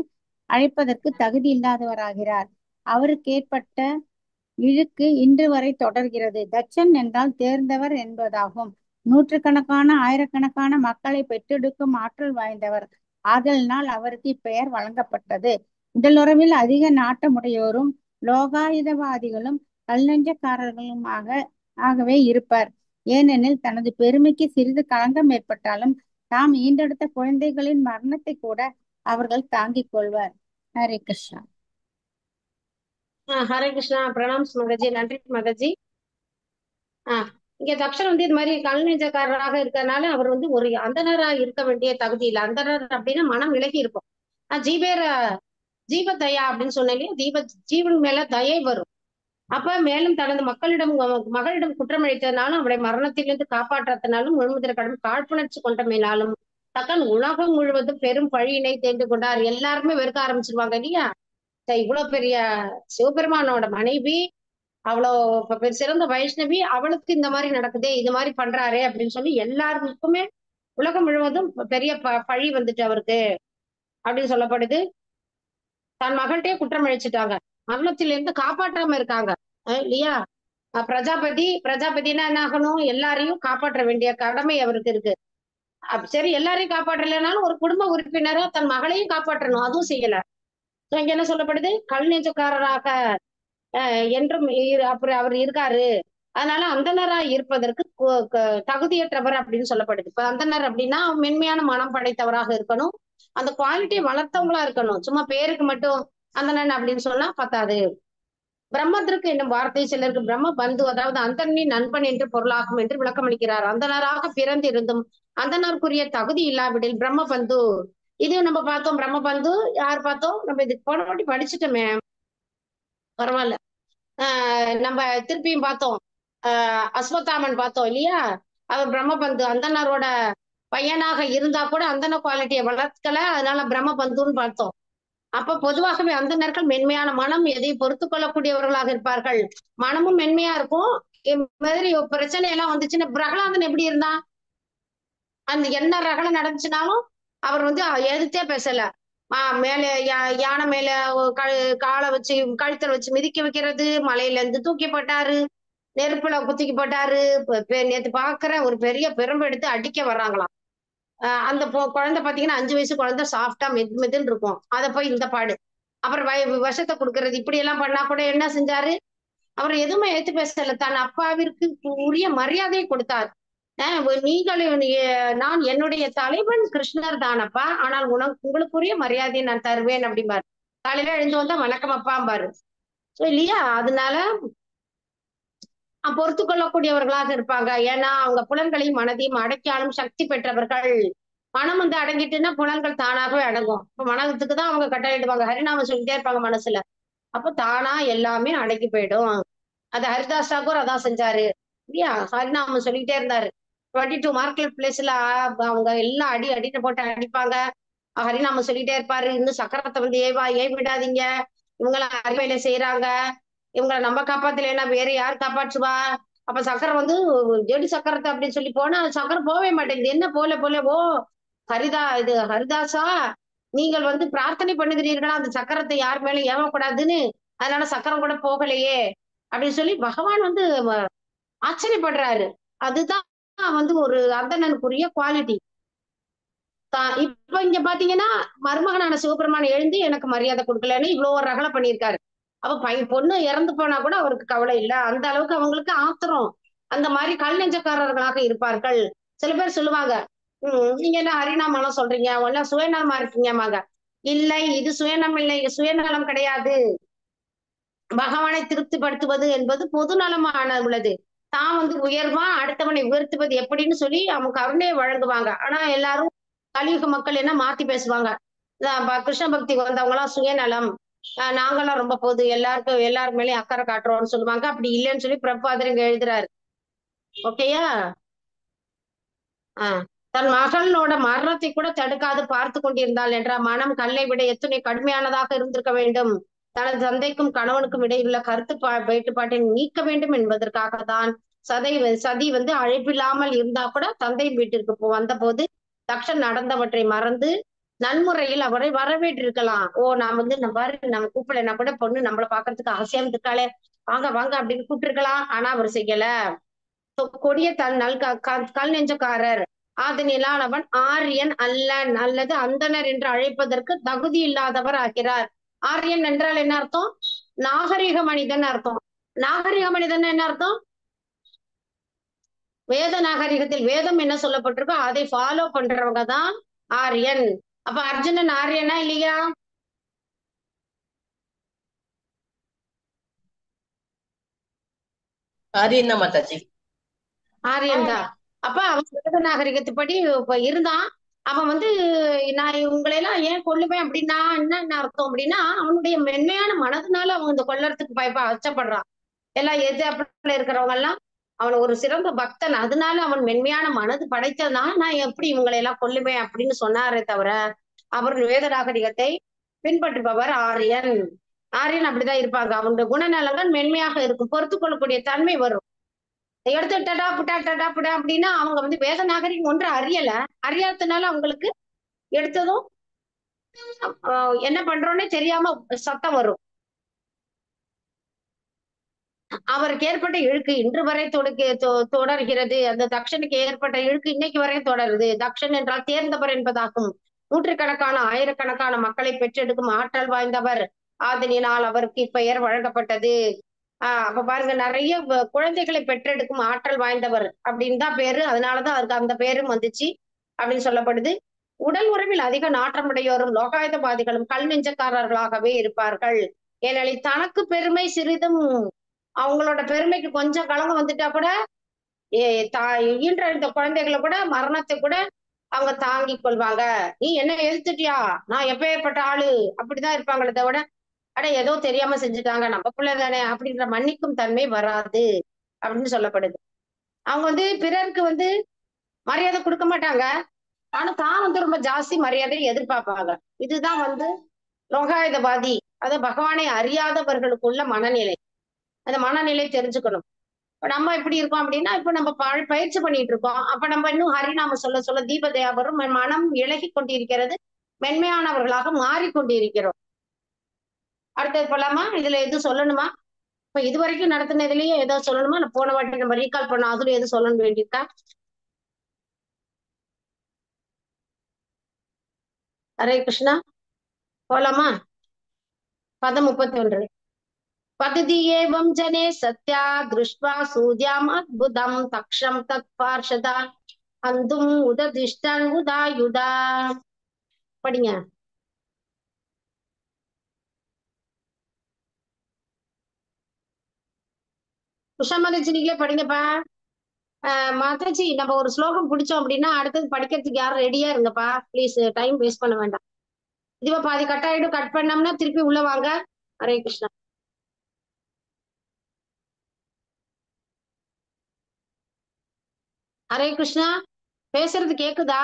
அழைப்பதற்கு தகுதி இல்லாதவராகிறார். அவருக்கு ஏற்பட்ட இழுக்கு இன்று வரை தொடர்கிறது. தட்சன் என்றால் தேர்ந்தவர் என்பதாகும். நூற்றுக்கணக்கான ஆயிரக்கணக்கான மக்களை பெற்றெடுக்கும் ஆற்றல் வாய்ந்தவர் ஆதலினால் அவருக்கு இப்பெயர் வழங்கப்பட்டது. உடலுறவில் அதிக நாட்டமுடையோரும் லோகாயுதவாதிகளும் ஆகவே இருப்பர். ஏனெனில் தனது பெருமைக்கு சிறிது களங்கம் ஏற்பட்டாலும் தாம் ஈண்டெடுத்த குழந்தைகளின் மரணத்தை கூட அவர்கள் தாங்கிக் கொள்வர். ஹரே கிருஷ்ணா. ஹரே கிருஷ்ணா. பிரணாம்ஸ் மகஜி. நன்றி மகஜி. இங்க தக்ஷன் வந்து இது மாதிரி கல் நெஞ்சக்காரராக இருக்கிறதுனால அவர் வந்து ஒரு அந்தணரா இருக்க வேண்டிய தகுதி இல்லை. அந்தணர் அப்படின்னா மனம் விலகி இருக்கும். ஜீவேர ஜீவ தயா அப்படின்னு சொன்னாலே ஜீவன் மேல தயை வரும். அப்ப மேலும் தனது மகளிடம் குற்றமளித்ததுனாலும் அவளை மரணத்திலிருந்து காப்பாற்றத்தினாலும் முழுமுதற கடன் காழ்ப்புணர்ச்சி கொண்டமையினாலும் தக்கன் உலகம் முழுவதும் பெரும் பழியினை தேர்ந்து கொண்டார். எல்லாருமே வெறுக்க ஆரம்பிச்சிருவாங்க இல்லையா? இவ்வளவு பெரிய சிவபெருமானோட மனைவி, அவ்வளோ சிறந்த வைஷ்ணவி, அவளுக்கு இந்த மாதிரி நடக்குதே, இது மாதிரி பண்றாரே அப்படின்னு சொல்லி எல்லாருக்குமே உலகம் முழுவதும் பெரிய பழி வந்துட்டு அவருக்கு அப்படின்னு சொல்லப்படுது. தன் மகள்கிட்டயே குற்றம் அழிச்சிட்டாங்க, மரணத்திலிருந்து காப்பாற்றாம இருக்காங்க இல்லையா? பிரஜாபதினா என்ன ஆகணும்? எல்லாரையும் காப்பாற்ற வேண்டிய கடமை அவருக்கு இருக்கு. சரி, எல்லாரையும் காப்பாற்றலைனாலும் ஒரு குடும்ப உறுப்பினரா தன் மகளையும் காப்பாற்றணும், அதுவும் செய்யல. இங்க என்ன சொல்லப்படுது? கல் நெஞ்சக்காரராக என்றும் அப்புறம் அவர் இருக்காரு, அதனால அந்தணரா இருப்பதற்கு தகுதியற்றவர் அப்படின்னு சொல்லப்படுது. இப்ப அந்தணர் அப்படின்னா மென்மையான மனம் படைத்தவராக இருக்கணும், அந்த குவாலிட்டியை வளர்த்தவங்களா இருக்கணும். சும்மா பேருக்கு மட்டும் அந்தணன் அப்படின்னு சொன்னா பத்தாது. பிரம்மத்திற்கு என்னும் வார்த்தை சிலருக்கு பிரம்ம பந்து, அதாவது அந்தனின் நண்பன் என்று பொருளாகும் என்று விளக்கம் அளிக்கிறார். அந்தனராக பிறந்திருந்தும் அந்தனருக்குரிய தகுதி இல்லாவிடில் பிரம்ம பந்து. இது நம்ம பார்த்தோம். பிரம்ம பந்து யார் பார்த்தோம்? நம்ம இதுக்கு போன வாட்டி படிச்சுட்டோமே, பரவாயில்ல. நம்ம திருப்பியும் பார்த்தோம். அஸ்வத்தாமன் பார்த்தோம் இல்லையா? அவர் பிரம்மபந்து அந்தனரோட பையனாக இருந்தா கூட அந்தன குவாலிட்டியை வளர்க்கல, அதனால பிரம்ம பந்துன்னு பார்த்தோம். அப்ப பொதுவாகவே அந்தணர்கள் மென்மையான மனம், எதை பொறுத்து கொள்ளக்கூடியவர்களாக இருப்பார்கள். மனமும் மென்மையா இருக்கும். மாதிரி பிரச்சனை எல்லாம் வந்துச்சுன்னா, பிரகலாதன் எப்படி இருந்தான்? அந்த என்ன ரகலம் நடந்துச்சுனாலும் அவர் வந்து எதிர்த்தே பேசல. மேல யானை மேல காலை வச்சு கழுத்துல வச்சு மிதிக்க வைக்கிறது, மலையில இருந்து தூக்கி போட்டாரு, நெருப்புல குத்திக்கு போட்டாரு. நேத்து பாக்குற ஒரு பெரிய பெரும்பு எடுத்து அடிக்க வர்றாங்களாம். அந்த குழந்தை பாத்தீங்கன்னா 5 வயசு குழந்தை, சாஃப்டா மெதுன்னு இருக்கும். அதை போய் இந்த பாடு. அப்புறம் விஷத்தை கொடுக்கறது, இப்படி எல்லாம் பண்ணா கூட என்ன செஞ்சாரு? அவர் எதுவுமே ஏத்து பேசல. தன் அப்பாவிற்கு உரிய மரியாதையை கொடுத்தார். நான் என்னுடைய தலைவன் கிருஷ்ணர் தானப்பா, ஆனால் உங்களுக்குரிய மரியாதையை நான் தருவேன் அப்படிம்பாரு. காலையில எழுந்து வந்தா வணக்கம் அப்பாம்பாரு. இல்லையா? அதனால பொறுத்து கொள்ளக்கூடியவர்களாக இருப்பாங்க. ஏன்னா அவங்க புலன்களையும் மனதையும் அடக்கியாலும் சக்தி பெற்றவர்கள். மனம் வந்து அடங்கிட்டுன்னா புலன்கள் தானாகவே அடங்கும். இப்ப மனத்துக்கு தான் அவங்க கட்டளையிடுவாங்க, ஹரிநாமம் சொல்லிட்டே இருப்பாங்க மனசுல. அப்ப தானா எல்லாமே அடங்கி போயிடும். அது ஹரிதாஸ் தாக்கூர் அதான் செஞ்சாரு இல்லையா? ஹரிநாமம் சொல்லிட்டே இருந்தாரு. 22 மார்க்கெட் பிளேஸ்ல அவங்க எல்லாம் அடிட்டு போட்டு அடிப்பாங்க. ஹரிநாமம் சொல்லிட்டே இருப்பாரு. இன்னும் சக்கரத்தை வந்து ஏன் விடாதீங்க, இவங்கள அறிவையில செய்யறாங்க, இவங்களை நம்ம காப்பாத்தலைன்னா வேற யார் காப்பாற்றுவா? அப்ப சக்கரம் வந்து ஜெடி சக்கரத்தை அப்படின்னு சொல்லி போனா சக்கரம் போவே மாட்டேங்குது. என்ன போல ஓ ஹரிதாசா, நீங்கள் வந்து பிரார்த்தனை பண்ணுகிறீர்களா அந்த சக்கரத்தை யார் மேலும் ஏவக்கூடாதுன்னு, அதனால சக்கரம் கூட போகலையே அப்படின்னு சொல்லி பகவான் வந்து ஆச்சரியப்படுறாரு. அதுதான் வந்து ஒரு அந்தணனுக்குரிய குவாலிட்டி. இப்ப இங்க பாத்தீங்கன்னா மருமகனான சிவபெருமான் எழுந்து எனக்கு மரியாதை கொடுக்கலன்னு இவ்வளவு ஒரு ரகலை பண்ணியிருக்காரு. அப்ப பொண்ணு இறந்து போனா கூட அவருக்கு கவலை இல்லை. அந்த அளவுக்கு அவங்களுக்கு ஆத்திரம். அந்த மாதிரி கல் நெஞ்சக்காரர்களாக இருப்பார்கள். சில பேர் சொல்லுவாங்க, நீங்க என்ன ஹரிநாமம் சொல்றீங்க, ஒன்னா சுயநலமா இருக்கீங்கமாங்க. இல்லை, இது சுயநலம் இல்லை, சுயநலம் கிடையாது. பகவானை திருப்திப்படுத்துவது என்பது பொது நலமான உள்ளது. தான் வந்து உயர்வா அடுத்தவனை உயர்த்துவது எப்படின்னு சொல்லி அவங்க கருணையை வழங்குவாங்க. ஆனா எல்லாரும் கலியுக மக்கள் என்ன மாத்தி பேசுவாங்க. கிருஷ்ண பக்தி வந்தவங்க எல்லாம் சுயநலம், நாங்கெல்லாம் ரொம்ப பொது, எல்லாருக்கு மேலேயும் அக்கறை காட்டுறோம்னு சொல்லுவாங்க. அப்படி இல்லைன்னு சொல்லி பிரபாதர் இங்க எழுதுறாரு. ஓகேயா? தன் மகளோட மரணத்தை கூட தடுக்காது பார்த்து கொண்டிருந்தாள் என்ற மனம் கல்லை விட எத்தனை கடுமையானதாக இருந்திருக்க வேண்டும். தனது தந்தைக்கும் கணவனுக்கும் இடையிலுள்ள கருத்து வேறுபாட்டை நீக்க வேண்டும் என்பதற்காக தான் சதி வந்து அழைப்பில்லாமல் இருந்தா கூட தந்தை வீட்டிற்கு வந்த போது தக்ஷன் நடந்தவற்றை மறந்து நன்முறையில் அவரை வரவேற்றிருக்கலாம். ஓ, நான் வந்து நம்ம கூப்பிடலைன்னா கூட பொண்ணு நம்மளை பாக்குறதுக்கு ஆசையா இருக்காளே, வாங்க வாங்க அப்படின்னு கூப்பிட்டுருக்கலாம். ஆனா அவர் செய்யல. கொடிய கல் நெஞ்சக்காரர் ஆதனிலால் அவன் ஆரியன் அல்லன் அல்லது அந்தனர் என்று அழைப்பதற்கு தகுதி இல்லாதவர் ஆகிறார். ஆரியன் என்றால் என்ன அர்த்தம்? நாகரிக மனிதன் அர்த்தம். நாகரிக மனிதன் என்ன அர்த்தம்? வேத நாகரிகத்தில் வேதம் என்ன சொல்லப்பட்டிருக்கோ அதை ஃபாலோ பண்றவங்க தான் ஆரியன். அப்ப அர்ஜுனன் ஆரியனா இல்லையா? ஆரியன் தான் மாதாஜி. ஆரியன் தான். அப்ப அவன் வேத நாகரிகத்துப்படி இப்ப இருந்தான். அவன் வந்து நான் உங்களை எல்லாம் ஏன் கொல்லுவேன் அப்படின்னா என்ன அர்த்தம் அப்படின்னா, அவனுடைய மென்மையான மனதுனால அவன் இந்த கொல்லறதுக்கு அச்சப்படுறான். எல்லாம் எதிர்ப்புல இருக்கிறவங்க எல்லாம் அவன் ஒரு சிறந்த பக்தன், அதனால அவன் மென்மையான மனது படைத்ததுனால நான் எப்படி இவங்களை எல்லாம் கொல்லுவேன் அப்படின்னு சொன்னாரே தவிர அவர் வேத நாகரிகத்தை பின்பற்றுபவர் ஆரியன். ஆரியன் அப்படிதான் இருப்பாங்க. அவனுடைய குணநலங்கள் மென்மையாக இருக்கும், பொறுத்து கொள்ளக்கூடிய தன்மை வரும். எடுத்து டடா புட்டா அப்படின்னா அவங்க வந்து வேத நாகரிகம் ஒன்று அறியாததுனால அவங்களுக்கு எடுத்ததும் என்ன பண்றோன்னே தெரியாம சத்தம் வரும். அவருக்கு ஏற்பட்ட இழுக்கு இன்று வரை தொடர்கிறது. அந்த தக்ஷனுக்கு ஏற்பட்ட இழுக்கு இன்னைக்கு வரை தொடருது. தக்ஷன் என்றால் தேர்ந்தவர் என்பதாகும். நூற்றுக்கணக்கான ஆயிரக்கணக்கான மக்களை பெற்றெடுக்கும் ஆற்றல் வாய்ந்தவர் ஆதலினால் அவருக்கு இப்பெயர் வழங்கப்பட்டது. அப்ப பாருங்க, நிறைய குழந்தைகளை பெற்றெடுக்கும் ஆற்றல் வாய்ந்தவர் அப்படின்னு தான் பேரு. அதனாலதான் அதுக்கு அந்த பேரும் வந்துச்சு அப்படின்னு சொல்லப்படுது. உடல் உறவில் அதிக நாற்றமுடையோரும் லோகாயுதவாதிகளும் கல் நெஞ்சக்காரர்களாகவே இருப்பார்கள். ஏனெனில் தனக்கு பெருமை சிறிதும் அவங்களோட பெருமைக்கு கொஞ்சம் களங்கம் வந்துட்டா கூட ஈன்ற இந்த குழந்தைகளை கூட மரணத்தை கூட அவங்க தாங்கி கொள்வாங்க. நீ என்ன எதிர்த்துட்டியா, நான் எப்பேற்பட்ட ஆளு அப்படிதான் இருப்பாங்களே தவிர அட ஏதோ தெரியாம செஞ்சுட்டாங்க நம்ம பிள்ளை தானே அப்படின்ற மன்னிக்கும் தன்மை வராது அப்படின்னு சொல்லப்படுது. அவங்க வந்து பிறருக்கு வந்து மரியாதை கொடுக்க மாட்டாங்க, ஆனா தான் வந்து ரொம்ப ஜாஸ்தி மரியாதையை எதிர்பார்ப்பாங்க. இதுதான் வந்து லோகாயுதவாதி, அது பகவானை அறியாதவர்களுக்குள்ள மனநிலை. அந்த மனநிலை தெரிஞ்சுக்கணும். இப்ப நம்ம எப்படி இருக்கோம் அப்படின்னா, இப்ப நம்ம பயிற்சி பண்ணிட்டு இருக்கோம். அப்ப நம்ம இன்னும் ஹரிநாம சொல்ல சொல்ல தீபதயா வரும், மனம் இழகி கொண்டிருக்கிறது, மென்மையானவர்களாக மாறிக்கொண்டிருக்கிறோம். அடுத்தது போலாமா? இதுல எதுவும் சொல்லணுமா? இப்ப இது வரைக்கும் நடத்தினதுலயே ஏதாவது சொல்லணுமா? நான் போன வாட்டி நம்ம ரீகால் பண்ணோம், அதுல எதுவும் சொல்லணும் வேண்டியிருக்கா? ஹரே கிருஷ்ணா. போலாமா? பதம் 31. பததி ஏவம் ஜனே சத்யா திருஷ்வா சூத்யாம் அத்புதம் தக்ஷம் தத் பார்ஷதா அந்தும் உததிஷ்டன் உதாயுதா. படிங்க. குஷாமதிச்சி நீங்களே படிங்கப்பா. மாதாஜி, நம்ம ஒரு ஸ்லோகம் பிடிச்சோம் அப்படின்னா அடுத்தது படிக்கிறதுக்கு யாரும் ரெடியா இருங்கப்பா ப்ளீஸ், டைம் வேஸ்ட் பண்ண வேண்டாம். இதுவா பாதி கட் ஆயிடும், கட் பண்ணோம்னா திருப்பி உள்ள வாங்க. ஹரே கிருஷ்ணா. ஹரே கிருஷ்ணா. பேசுறது கேக்குதா?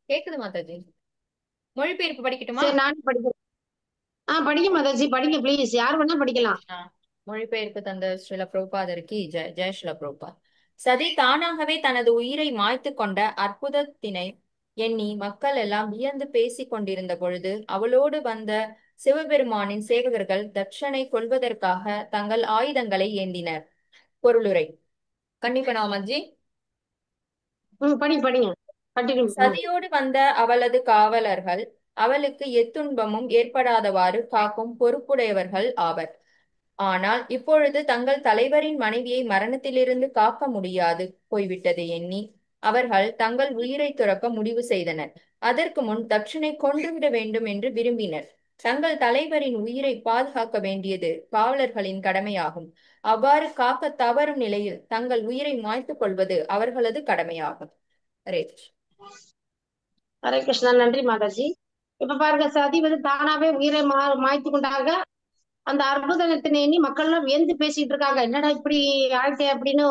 கேக்குது மாதாஜி. மொழிபெயர்ப்பு படிக்கட்டுமா? சரி, நானும் படிக்கிறேன். படிங்க மாதாஜி, படிங்க ப்ளீஸ், யார் வேணா படிக்கலாம். மொழிபெயர்ப்பு தந்த ஸ்ரீல பிரபுபாதருக்கு ஜெய் ஜெய் ஸ்ரீல பிரபுபாத். சதி தானாகவே தனது உயிரை மாய்த்து கொண்ட அற்புதத்தினை எண்ணி மக்கள் எல்லாம் வியந்து பேசிக் கொண்டிருந்த பொழுது அவளோடு வந்த சிவபெருமானின் சேவகர்கள் தட்சனை கொல்வதற்காக தங்கள் ஆயுதங்களை ஏந்தினர். பொருளுரை. கண்டிப்பனாமஜி. படிங்க. சதியோடு வந்த அவளது காவலர்கள் அவளுக்கு எத்துன்பமும் ஏற்படாதவாறு காக்கும் பொறுப்புடையவர்கள் ஆவர். ஆனால் இப்பொழுது தங்கள் தலைவரின் மனைவியை மரணத்திலிருந்து காக்க முடியாது போய்விட்டதை எண்ணி அவர்கள் தங்கள் உயிரை துறக்க முடிவு செய்தனர். அதற்கு முன் தட்சனை கொன்றுவிட வேண்டும் என்று விரும்பினர். தங்கள் தலைவரின் உயிரை பாதுகாக்க வேண்டியது காவலர்களின் கடமையாகும். அவ்வாறு காக்க தவறும் நிலையில் தங்கள் உயிரை மாய்த்துக் கொள்வது அவர்களது கடமையாகும். ஹரே கிருஷ்ணா. நன்றி மாதாஜி. இப்ப பாருங்க, சதி வந்து தானாவே உயிரை மாய்த்து கொண்டாங்க. அந்த அற்புதத்தினை எண்ணி மக்கள் எல்லாம் வியந்து பேசிட்டு இருக்காங்க, என்னடா இப்படி ஆயிட்டே அப்படின்னு.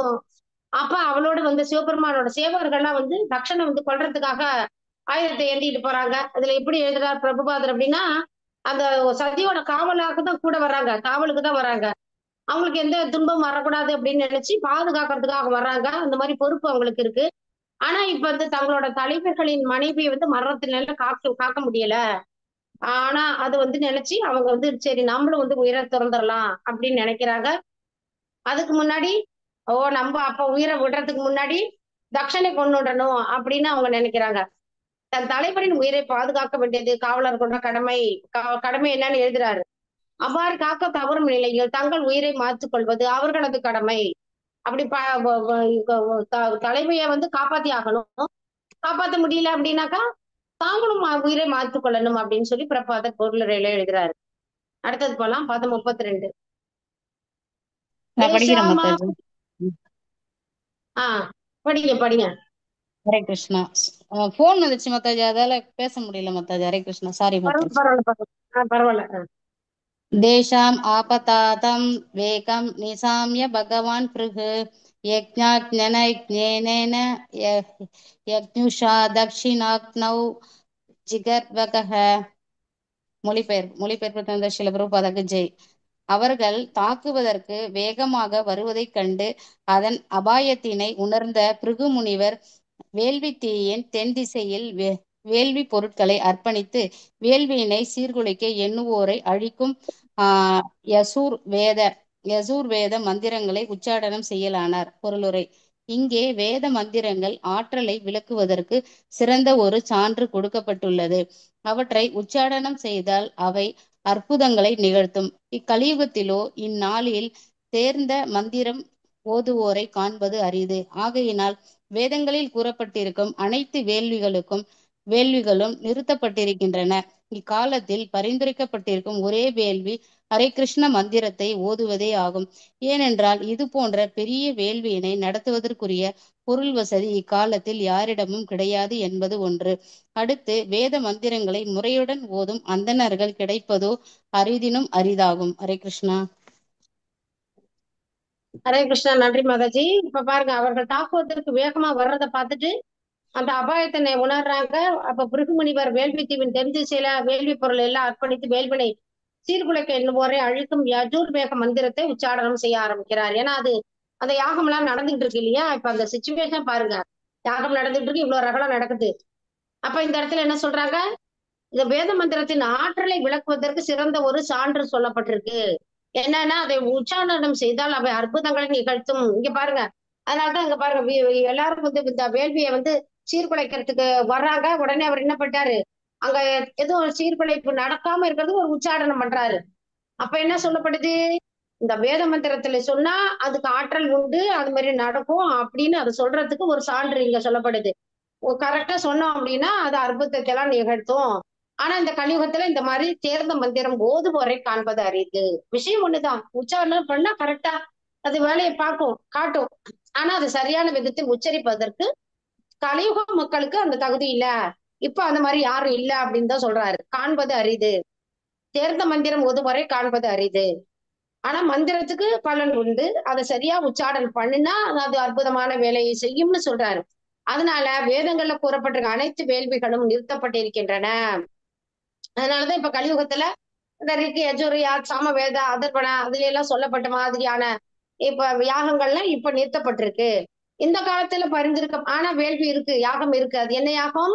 அப்ப அவளோட வந்து சிவபெருமானோட சேவகர்கள்லாம் வந்து தக்ஷனை வந்து கொல்றதுக்காக ஆயுதத்தை ஏந்திட்டு போறாங்க. இதுல எப்படி எழுதுறார் பிரபுபாதர் அப்படின்னா, அந்த சதியோட காவலாக தான் கூட வர்றாங்க, காவலுக்கு தான் வராங்க. அவங்களுக்கு எந்த துன்பம் வரக்கூடாது அப்படின்னு நினைச்சு பாதுகாக்கிறதுக்காக வர்றாங்க. அந்த மாதிரி பொறுப்பு அவங்களுக்கு இருக்கு. ஆனா இப்ப வந்து தங்களோட தலைவர்களின் மனைவியை வந்து மரணத்தினால காக்க முடியல. ஆனா அது வந்து நினைச்சு அவங்க வந்து சரி நம்மளும் வந்து உயிரை துறந்துடலாம் அப்படின்னு நினைக்கிறாங்க. அதுக்கு முன்னாடி நம்ம அப்ப உயிரை விடுறதுக்கு முன்னாடி தட்சணை கொண்டு விடணும் அப்படின்னு அவங்க நினைக்கிறாங்க. தன் தலைவரின் உயிரை பாதுகாக்க வேண்டியது காவலர் கொண்ட கடமை. கடமை என்னன்னு எழுதுறாரு. அவ்வாறு காக்க தவறும் நிலையில் தங்கள் உயிரை மாற்றிக் கொள்வது அவர்களது கடமை. அப்படி தலைமையை வந்து காப்பாத்தி ஆகணும். காப்பாத்த முடியல அப்படின்னாக்கா தாங்களும் உயிரை மாற்றிக் கொள்ளணும் அப்படின்னு சொல்லி பிரபாதர் பொருளுரையில எழுதுறாரு. அடுத்தது போலாம். பாதம் 32. நான் படிக்கிறேன் தேசாமா மாதாஜி. படிங்க படிங்க. ஹரே கிருஷ்ணா. போன் வந்துச்சு மாதாஜி, அதால பேச முடியல மாதாஜி. ஹரே கிருஷ்ணா, சாரி மாதாஜி. பரவாயில்ல. தேஷாம் ஆபதாதம் வேகம் நிசாம்ய பகவான் பிருகு யஜ்ஞாக்ஞனேன யக்ஞுஷா தக்ஷிணாக்னௌ ஜிகர்வகஹ. மொழிபெயர்ப்பு தந்த ஸ்ரீல பிரபுபாதக்கு ஜெய். அவர்கள் தாக்குவதற்கு வேகமாக வருவதைக் கண்டு அதன் அபாயத்தினை உணர்ந்த பிருகு முனிவர் வேள்வி தீயின் தென் திசையில் வேள்வி பொருட்களை அர்ப்பணித்து வேள்வியினை சீர்குலைக்க எண்ணுவோரை அழிக்கும் யசூர் வேத மந்திரங்களை உச்சாடனம் செய்யலானார். பொருளுரை. இங்கே வேத மந்திரங்கள் ஆற்றலை விளக்குவதற்கு சிறந்த ஒரு சான்று கொடுக்கப்பட்டுள்ளது. அவற்றை உச்சாடனம் செய்தால் அவை அற்புதங்களை நிகழ்த்தும். இக்கலியுகத்திலோ இந்நாளில் தேர்ந்த மந்திரம் ஓதுவோரை காண்பது அரிது. ஆகையினால் வேதங்களில் கூறப்பட்டிருக்கும் அனைத்து வேள்விகளும் நிறுத்தப்பட்டிருக்கின்றன. இக்காலத்தில் பரிந்துரைக்கப்பட்டிருக்கும் ஒரே வேள்வி ஹரே கிருஷ்ண மந்திரத்தை ஓதுவதே ஆகும். ஏனென்றால் இது போன்ற பெரிய வேள்வியினை நடத்துவதற்குரிய பொருள் வசதி இக்காலத்தில் யாரிடமும் கிடையாது என்பது ஒன்று. அடுத்து வேத மந்திரங்களை முறையுடன் ஓதும் அந்தணர்கள் கிடைப்பதோ அரிதினும் அரிதாகும். ஹரே கிருஷ்ணா. ஹரே கிருஷ்ணா. நன்றி மாதாஜி. இப்ப பாருங்க, அவர்கள் தாக்குவதற்கு வேகமா வர்றதை பார்த்துட்டு அந்த அபாயத்தினை உணர்றாங்க. அப்ப பிருகு முனிவர் வேள்வி தீவின் தென் திசையில வேள்வி பொருள் எல்லாம் அர்ப்பணித்து வேள்வினை சீர்குலைக்க எண்ணுவோரை அழிக்கும் யஜுர்வேக மந்திரத்தை உச்சாடனம் செய்ய ஆரம்பிக்கிறார். ஏன்னா அது அந்த யாகம் எல்லாம் நடந்துகிட்டு இருக்கு இல்லையா? இப்ப அந்த சிச்சுவேஷன் பாருங்க, யாகம் நடந்துட்டு இருக்கு, இவ்வளவு ரகலம் நடக்குது. அப்ப இந்த இடத்துல என்ன சொல்றாங்க? இந்த வேத மந்திரத்தின் ஆற்றலை விளக்குவதற்கு சிறந்த ஒரு சான்று சொல்லப்பட்டிருக்கு. என்னன்னா அதை உச்சாரணம் செய்தால் அவை அற்புதங்களை நிகழ்த்தும். இங்க பாருங்க, அதனாலதான் இங்க பாருங்க, எல்லாரும் வந்து இந்த வேள்வியை வந்து சீர்குலைக்கிறதுக்கு வர்றாங்க. உடனே அவர் என்ன பண்ணிட்டாரு, அங்க எதுவும் ஒரு சீர்குலைப்பு நடக்காம இருக்கிறது ஒரு உச்சாரணம் பண்றாரு. அப்ப என்ன சொல்லப்படுது? இந்த வேத மந்திரத்துல சொன்னா அதுக்கு ஆற்றல் உண்டு, அது மாதிரி நடக்கும் அப்படின்னு அது சொல்றதுக்கு ஒரு சான்று இங்க சொல்லப்படுது. கரெக்டா சொன்னோம் அப்படின்னா அது அற்புதத்தை எல்லாம் நிகழ்த்தும். ஆனா இந்த கலியுகத்துல இந்த மாதிரி தேர்ந்த மந்திரம் ஓதுவோரை காண்பது அரிது. விஷயம் ஒண்ணுதான், உச்சாரணம் பண்ணா கரெக்டா அது வேலையை காட்டும். ஆனா அது சரியான விதத்தில் உச்சரிப்பதற்கு கலியுக மக்களுக்கு அந்த தகுதி இல்ல. இப்ப அந்த மாதிரி யாரும் இல்ல அப்படின்னு தான் சொல்றாரு. காண்பது அரிது. தேர்ந்த மந்திரம் ஓதுவரை காண்பது அரிது. ஆனா மந்திரத்துக்கு பலன் உண்டு. அதை சரியா உச்சாரணம் பண்ணினா அது அற்புதமான வேலையை செய்யும்னு சொல்றாரு. அதனால வேதங்கள்ல கூறப்பட்டிருக்க அனைத்து வேள்விகளும் நிறுத்தப்பட்டிருக்கின்றன. அதனாலதான் இப்ப கலியுகத்துல இந்த ரிக்கு யஜுர் சாம வேத அதர்பண அதுல எல்லாம் சொல்லப்பட்ட மாதிரியான இப்ப யாகங்கள்லாம் இப்ப நிறுத்தப்பட்டிருக்கு. இந்த காலத்துல ஆனா வேள்வி இருக்கு, யாகம் இருக்கு. அது என்ன யாகம்?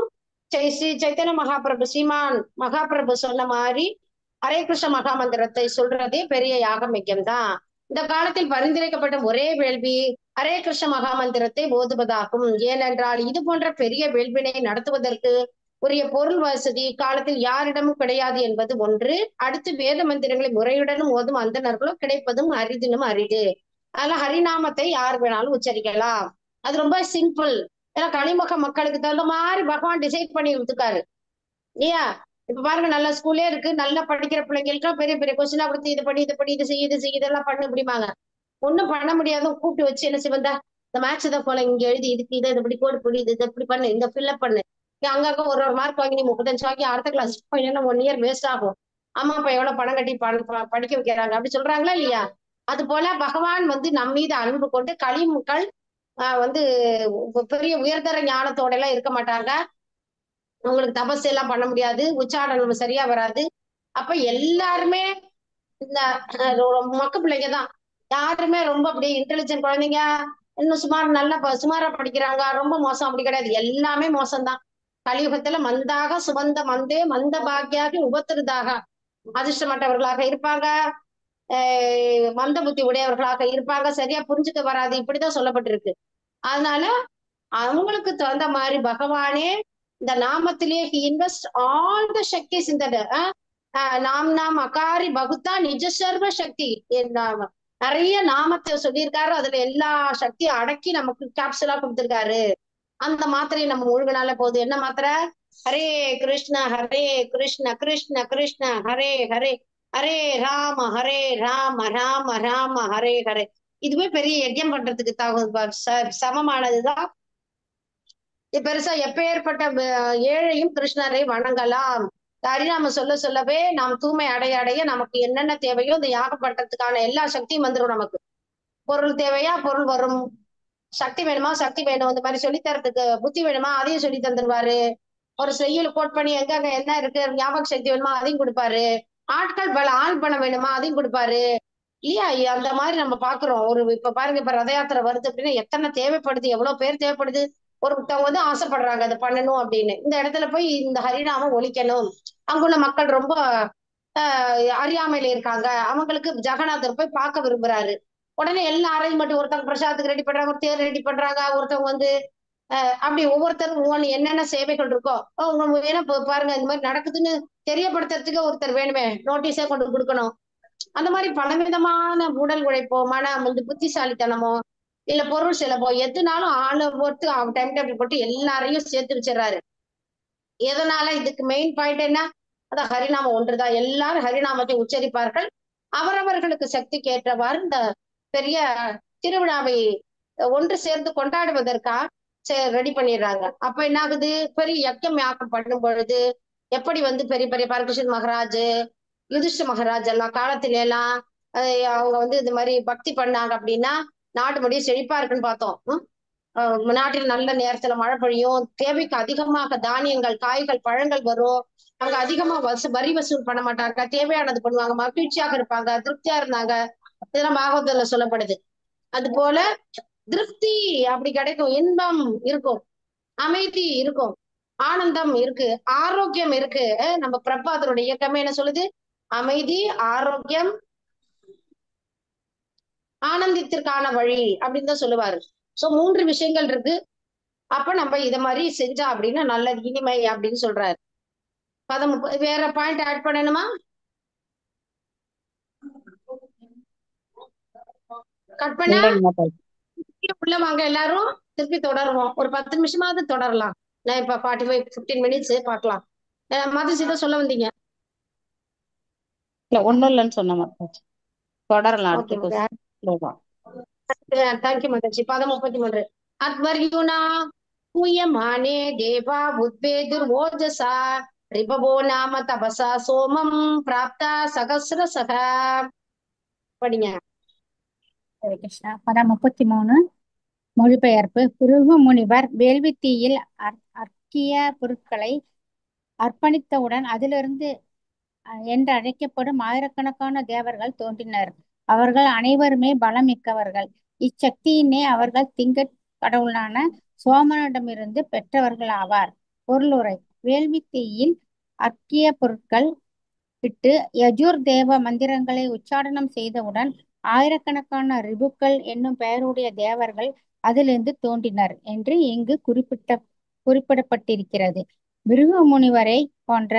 ஸ்ரீ சைத்தன்ய மகாபிரபு ஸ்ரீமான் மகாபிரபு சொன்ன மாதிரி ஹரே கிருஷ்ண மகா மந்திரத்தை சொல்றதே பெரிய யாகம் தான். இந்த காலத்தில் பரிந்துரைக்கப்பட்ட ஒரே வேள்வி ஹரே கிருஷ்ண மகா மந்திரத்தை ஓதுவதாகும். ஏனென்றால் இது போன்ற பெரிய வேள்வினை நடத்துவதற்கு உரிய பொருள் வசதி காலத்தில் யாரிடமும் கிடையாது என்பது ஒன்று. அடுத்து வேத மந்திரங்களை முறையுடனும் ஓதும் அந்தணர்களும் கிடைப்பதும் அரிதினும் அரிது. அதனால ஹரிநாமத்தை யார் வேணாலும் உச்சரிக்கலாம். அது ரொம்ப சிம்பிள். ஏன்னா கலிமுக மக்களுக்கு தகுந்த மாதிரி பகவான் டிசைட் பண்ணி கொடுத்துருக்காரு இல்லையா? இப்ப பாருங்க, நல்ல ஸ்கூலே இருக்கு, நல்லா படிக்கிற பிள்ளைங்களுக்கு பெரிய பெரிய கொஸ்டினா கொடுத்து இதை படி இது செய்ய இதெல்லாம் பண்ணு இப்படிமாங்க. ஒண்ணும் பண்ண முடியாத கூப்பிட்டு வச்சு என்ன செய்வந்தா இந்த மேட்ச் தான் போல இங்க எழுதி இதுக்கு இதை இப்படி கோடு புடி இது இப்படி பண்ணு, இந்த ஃபில்அப் பண்ணு, அங்கங்க ஒரு மார்க் வாங்கி நீ 35 வாங்கி அடுத்த கிளாஸ் 1 இயர் வேஸ்ட் ஆகும். அம்மா அப்பா எவ்வளவு பணம் கட்டி படிக்க வைக்கிறாங்க அப்படி சொல்றாங்களா இல்லையா? அது போல பகவான் வந்து நம் மீது அன்பு கொண்டு கலிமுக்கள் வந்து பெரிய உயர்தர ஞானத்தோட எல்லாம் இருக்க மாட்டாங்க. உங்களுக்கு தபஸ் எல்லாம் பண்ண முடியாது, உச்சாரணம் சரியா வராது. அப்ப எல்லாருமே இந்த மக்க பிள்ளைங்க தான். யாருமே ரொம்ப அப்படி இன்டெலிஜென்ட் குழந்தைங்க இன்னும் சுமார் நல்லா சுமாரா படிக்கிறாங்க ரொம்ப மோசம் அப்படி கிடையாது, எல்லாமே மோசம்தான். கலியுகத்துல மந்தாக சுமந்த மந்தே மந்த பாக்கியாகி உபத்திருதாக, அதிர்ஷ்டமற்றவர்களாக இருப்பாங்க, மந்த புத்தி உடையவர்களாக இருப்பாங்க, சரியா புரிஞ்சுக்க வராது, இப்படிதான் சொல்லப்பட்டிருக்கு. அதனால அவங்களுக்கு தகுந்த மாதிரி பகவானே இந்த நாமத்திலேயே he invest all the Sakthi's இந்த நாம் நாம் அகாரி பகுத்தா நிஜ சர்வ சக்தி நிறைய நாமத்தை சொல்லியிருக்காரு, அதுல எல்லா சக்தியும் அடக்கி நமக்கு கேப்சுலா கொடுத்திருக்காரு. அந்த மாத்திரையை நம்ம முழுகினால போதும். என்ன மாத்திரை? ஹரே கிருஷ்ண ஹரே கிருஷ்ண கிருஷ்ண கிருஷ்ண ஹரே ஹரே ஹரே ராம ஹரே ராம ராம ராம ஹரே ஹரே. இதுவே பெரிய யஜ்யம் பண்றதுக்கு சமமானதுதான். இது பெருசா எப்பேற்பட்ட ஏழையும் கிருஷ்ணரை வணங்கலாம். ஹரிநாம சொல்ல சொல்லவே நாம் தூய்மை அடைய அடைய நமக்கு என்னென்ன தேவையோ இந்த யாகம் பண்றதுக்கான எல்லா சக்தியும் வந்துடும். நமக்கு பொருள் தேவையா பொருள் வரும், சக்தி வேணுமா சக்தி வேணும், இந்த மாதிரி சொல்லி தரத்துக்கு புத்தி வேணுமா அதையும் சொல்லி தந்துருவாரு. ஒரு செய்யுள் கோட் பண்ணி எங்க அங்க என்ன இருக்கு ஞாபக சக்தி வேணுமா அதையும் கொடுப்பாரு. ஆட்கள் ஆள் பலம் வேணுமா அதையும் கொடுப்பாரு. இல்லையா? அந்த மாதிரி நம்ம பாக்குறோம். ஒரு இப்ப பாருங்க, இப்ப ரத யாத்திரை வருது அப்படின்னா எத்தனை தேவைப்படுது, எவ்வளவு பேர் தேவைப்படுது. ஒருத்தவங்க வந்து ஆசைப்படுறாங்க அதை பண்ணணும் அப்படின்னு, இந்த இடத்துல போய் இந்த ஹரிநாமம் ஒலிக்கணும். அங்குள்ள மக்கள் ரொம்ப அறியாமையில இருக்காங்க, அவங்களுக்கு ஜெகநாதர் போய் பார்க்க விரும்புறாரு. உடனே எல்லா அரேஞ்ச்மெண்ட், ஒருத்தவங்க பிரசாதத்துக்கு ரெடி பண்றாங்க, ஒரு தேர் ரெடி பண்றாங்க, ஒருத்தவங்க வந்து அப்படி ஒவ்வொருத்தரும் ஒவ்வொன்று என்னென்ன சேவைகள் இருக்கோ அவங்க வேணா பாருங்க, இந்த மாதிரி நடக்குதுன்னு தெரியப்படுத்துறதுக்கு ஒருத்தர் வேணுமே, நோட்டீஸே கொண்டு கொடுக்கணும். அந்த மாதிரி பலவிதமான உடல் உழைப்போ மனம் வந்து புத்திசாலித்தனமோ இல்ல பொருள் செலவோ எதுனாலும் ஆளை பொறுத்து அவன் டைம் டேபிள் போட்டு எல்லாரையும் சேர்த்து வச்சிடறாரு. எதனால? இதுக்கு மெயின் பாயிண்ட் என்ன? அதான் ஹரிநாமம் ஒன்றுதான். எல்லாரும் ஹரிநாமத்தை உச்சரிப்பார்கள். அவரவர்களுக்கு சக்திக்கு ஏற்றவாறு இந்த பெரிய திருவிழாவை ஒன்று சேர்ந்து கொண்டாடுவதற்கா ரெடி பண்ணிடுறாங்க. அப்ப என்ன ஆகுது? பெரிய யக்கம் யாக்கம் பண்ணும் பொழுது எப்படி வந்து பெரிய பெரிய பரகிருஷ்ணன் மகராஜ் யுதிஷ்ட மகராஜ் எல்லாம் காலத்துல எல்லாம் அவங்க வந்து இந்த மாதிரி பக்தி பண்ணாங்க அப்படின்னா நாட்டு முடிய செழிப்பா இருக்குன்னு பார்த்தோம். நாட்டில் நல்ல நேரத்துல மழை பொழியும், தேவைக்கு அதிகமாக தானியங்கள் காய்கள் பழங்கள் வரும், அங்க அதிகமா வரி வசூல் பண்ண மாட்டாங்க, தேவையானது பண்ணுவாங்க, மகிழ்ச்சியாக இருப்பாங்க, திருப்தியா இருந்தாங்க. இதெல்லாம் பாகவதத்துல சொல்லப்படுது. அது போல திருப்தி அப்படி கிடைக்கும், இன்பம் இருக்கும், அமைதி இருக்கும், ஆனந்தம் இருக்கு, ஆரோக்கியம் இருக்கு. நம்ம பிரபாதருடைய இயக்கமே என்ன சொல்லுது? அமைதி, ஆரோக்கியம், ஆனந்தத்திற்கான வழி அப்படின்னு தான் சொல்லுவாரு. சோ 3 விஷயங்கள் இருக்கு. அப்ப நம்ம இத மாதிரி செஞ்சா அப்படின்னா நல்ல இனிமை அப்படின்னு சொல்றாரு. வேற பாயிண்ட் ஆட் பண்ணணுமா? கட் பண்ணா உள்ள வாங்க எல்லாரும், திருப்பி தொடருவோம். ஒரு 10 நிமிஷமாவது தொடரலாம். நான் இப்ப 15 மினிட்ஸ் பார்க்கலாம். மதுசிதா சொல்ல வந்தீங்க? இல்ல ஒண்ணும் இல்லைன்னு சொன்ன மாதிரி தொடரலாம். ஓகே, அடுத்த தேங்க்யூ மதர்ஜி. 10:33. அத்வர்யுனா பூயமானே தேவா உத்வேதுர் ஓஜசா ரிபவோ நாம தபசா சோமம் பிராப்தா சகஸ்ரசக. படிங்க. ஹரே கிருஷ்ணா. பதம் 33 மொழிபெயர்ப்பு. பிருகு முனிவர் வேள்வி தீயில் அர்க்கிய பொருட்களை அர்ப்பணித்தவுடன் அதிலிருந்து என்று அழைக்கப்படும் ஆயிரக்கணக்கான தேவர்கள் தோன்றினர். அவர்கள் அனைவருமே பலம் மிக்கவர்கள். இச்சக்தியினை அவர்கள் திங்கட் கடவுளான சோமனிடமிருந்து பெற்றவர்கள் ஆவார். பொருளுரை. வேள்வி தீயில் அர்க்கிய பொருட்கள் விட்டு யஜுர் தேவ மந்திரங்களை உச்சாடனம் செய்தவுடன் ஆயிரக்கணக்கான ரிபுக்கள் என்னும் பெயருடைய தேவர்கள் அதிலிருந்து தோன்றினர் என்று இங்கு குறிப்பிடப்பட்டிருக்கிறது. பிருகு முனிவரை போன்ற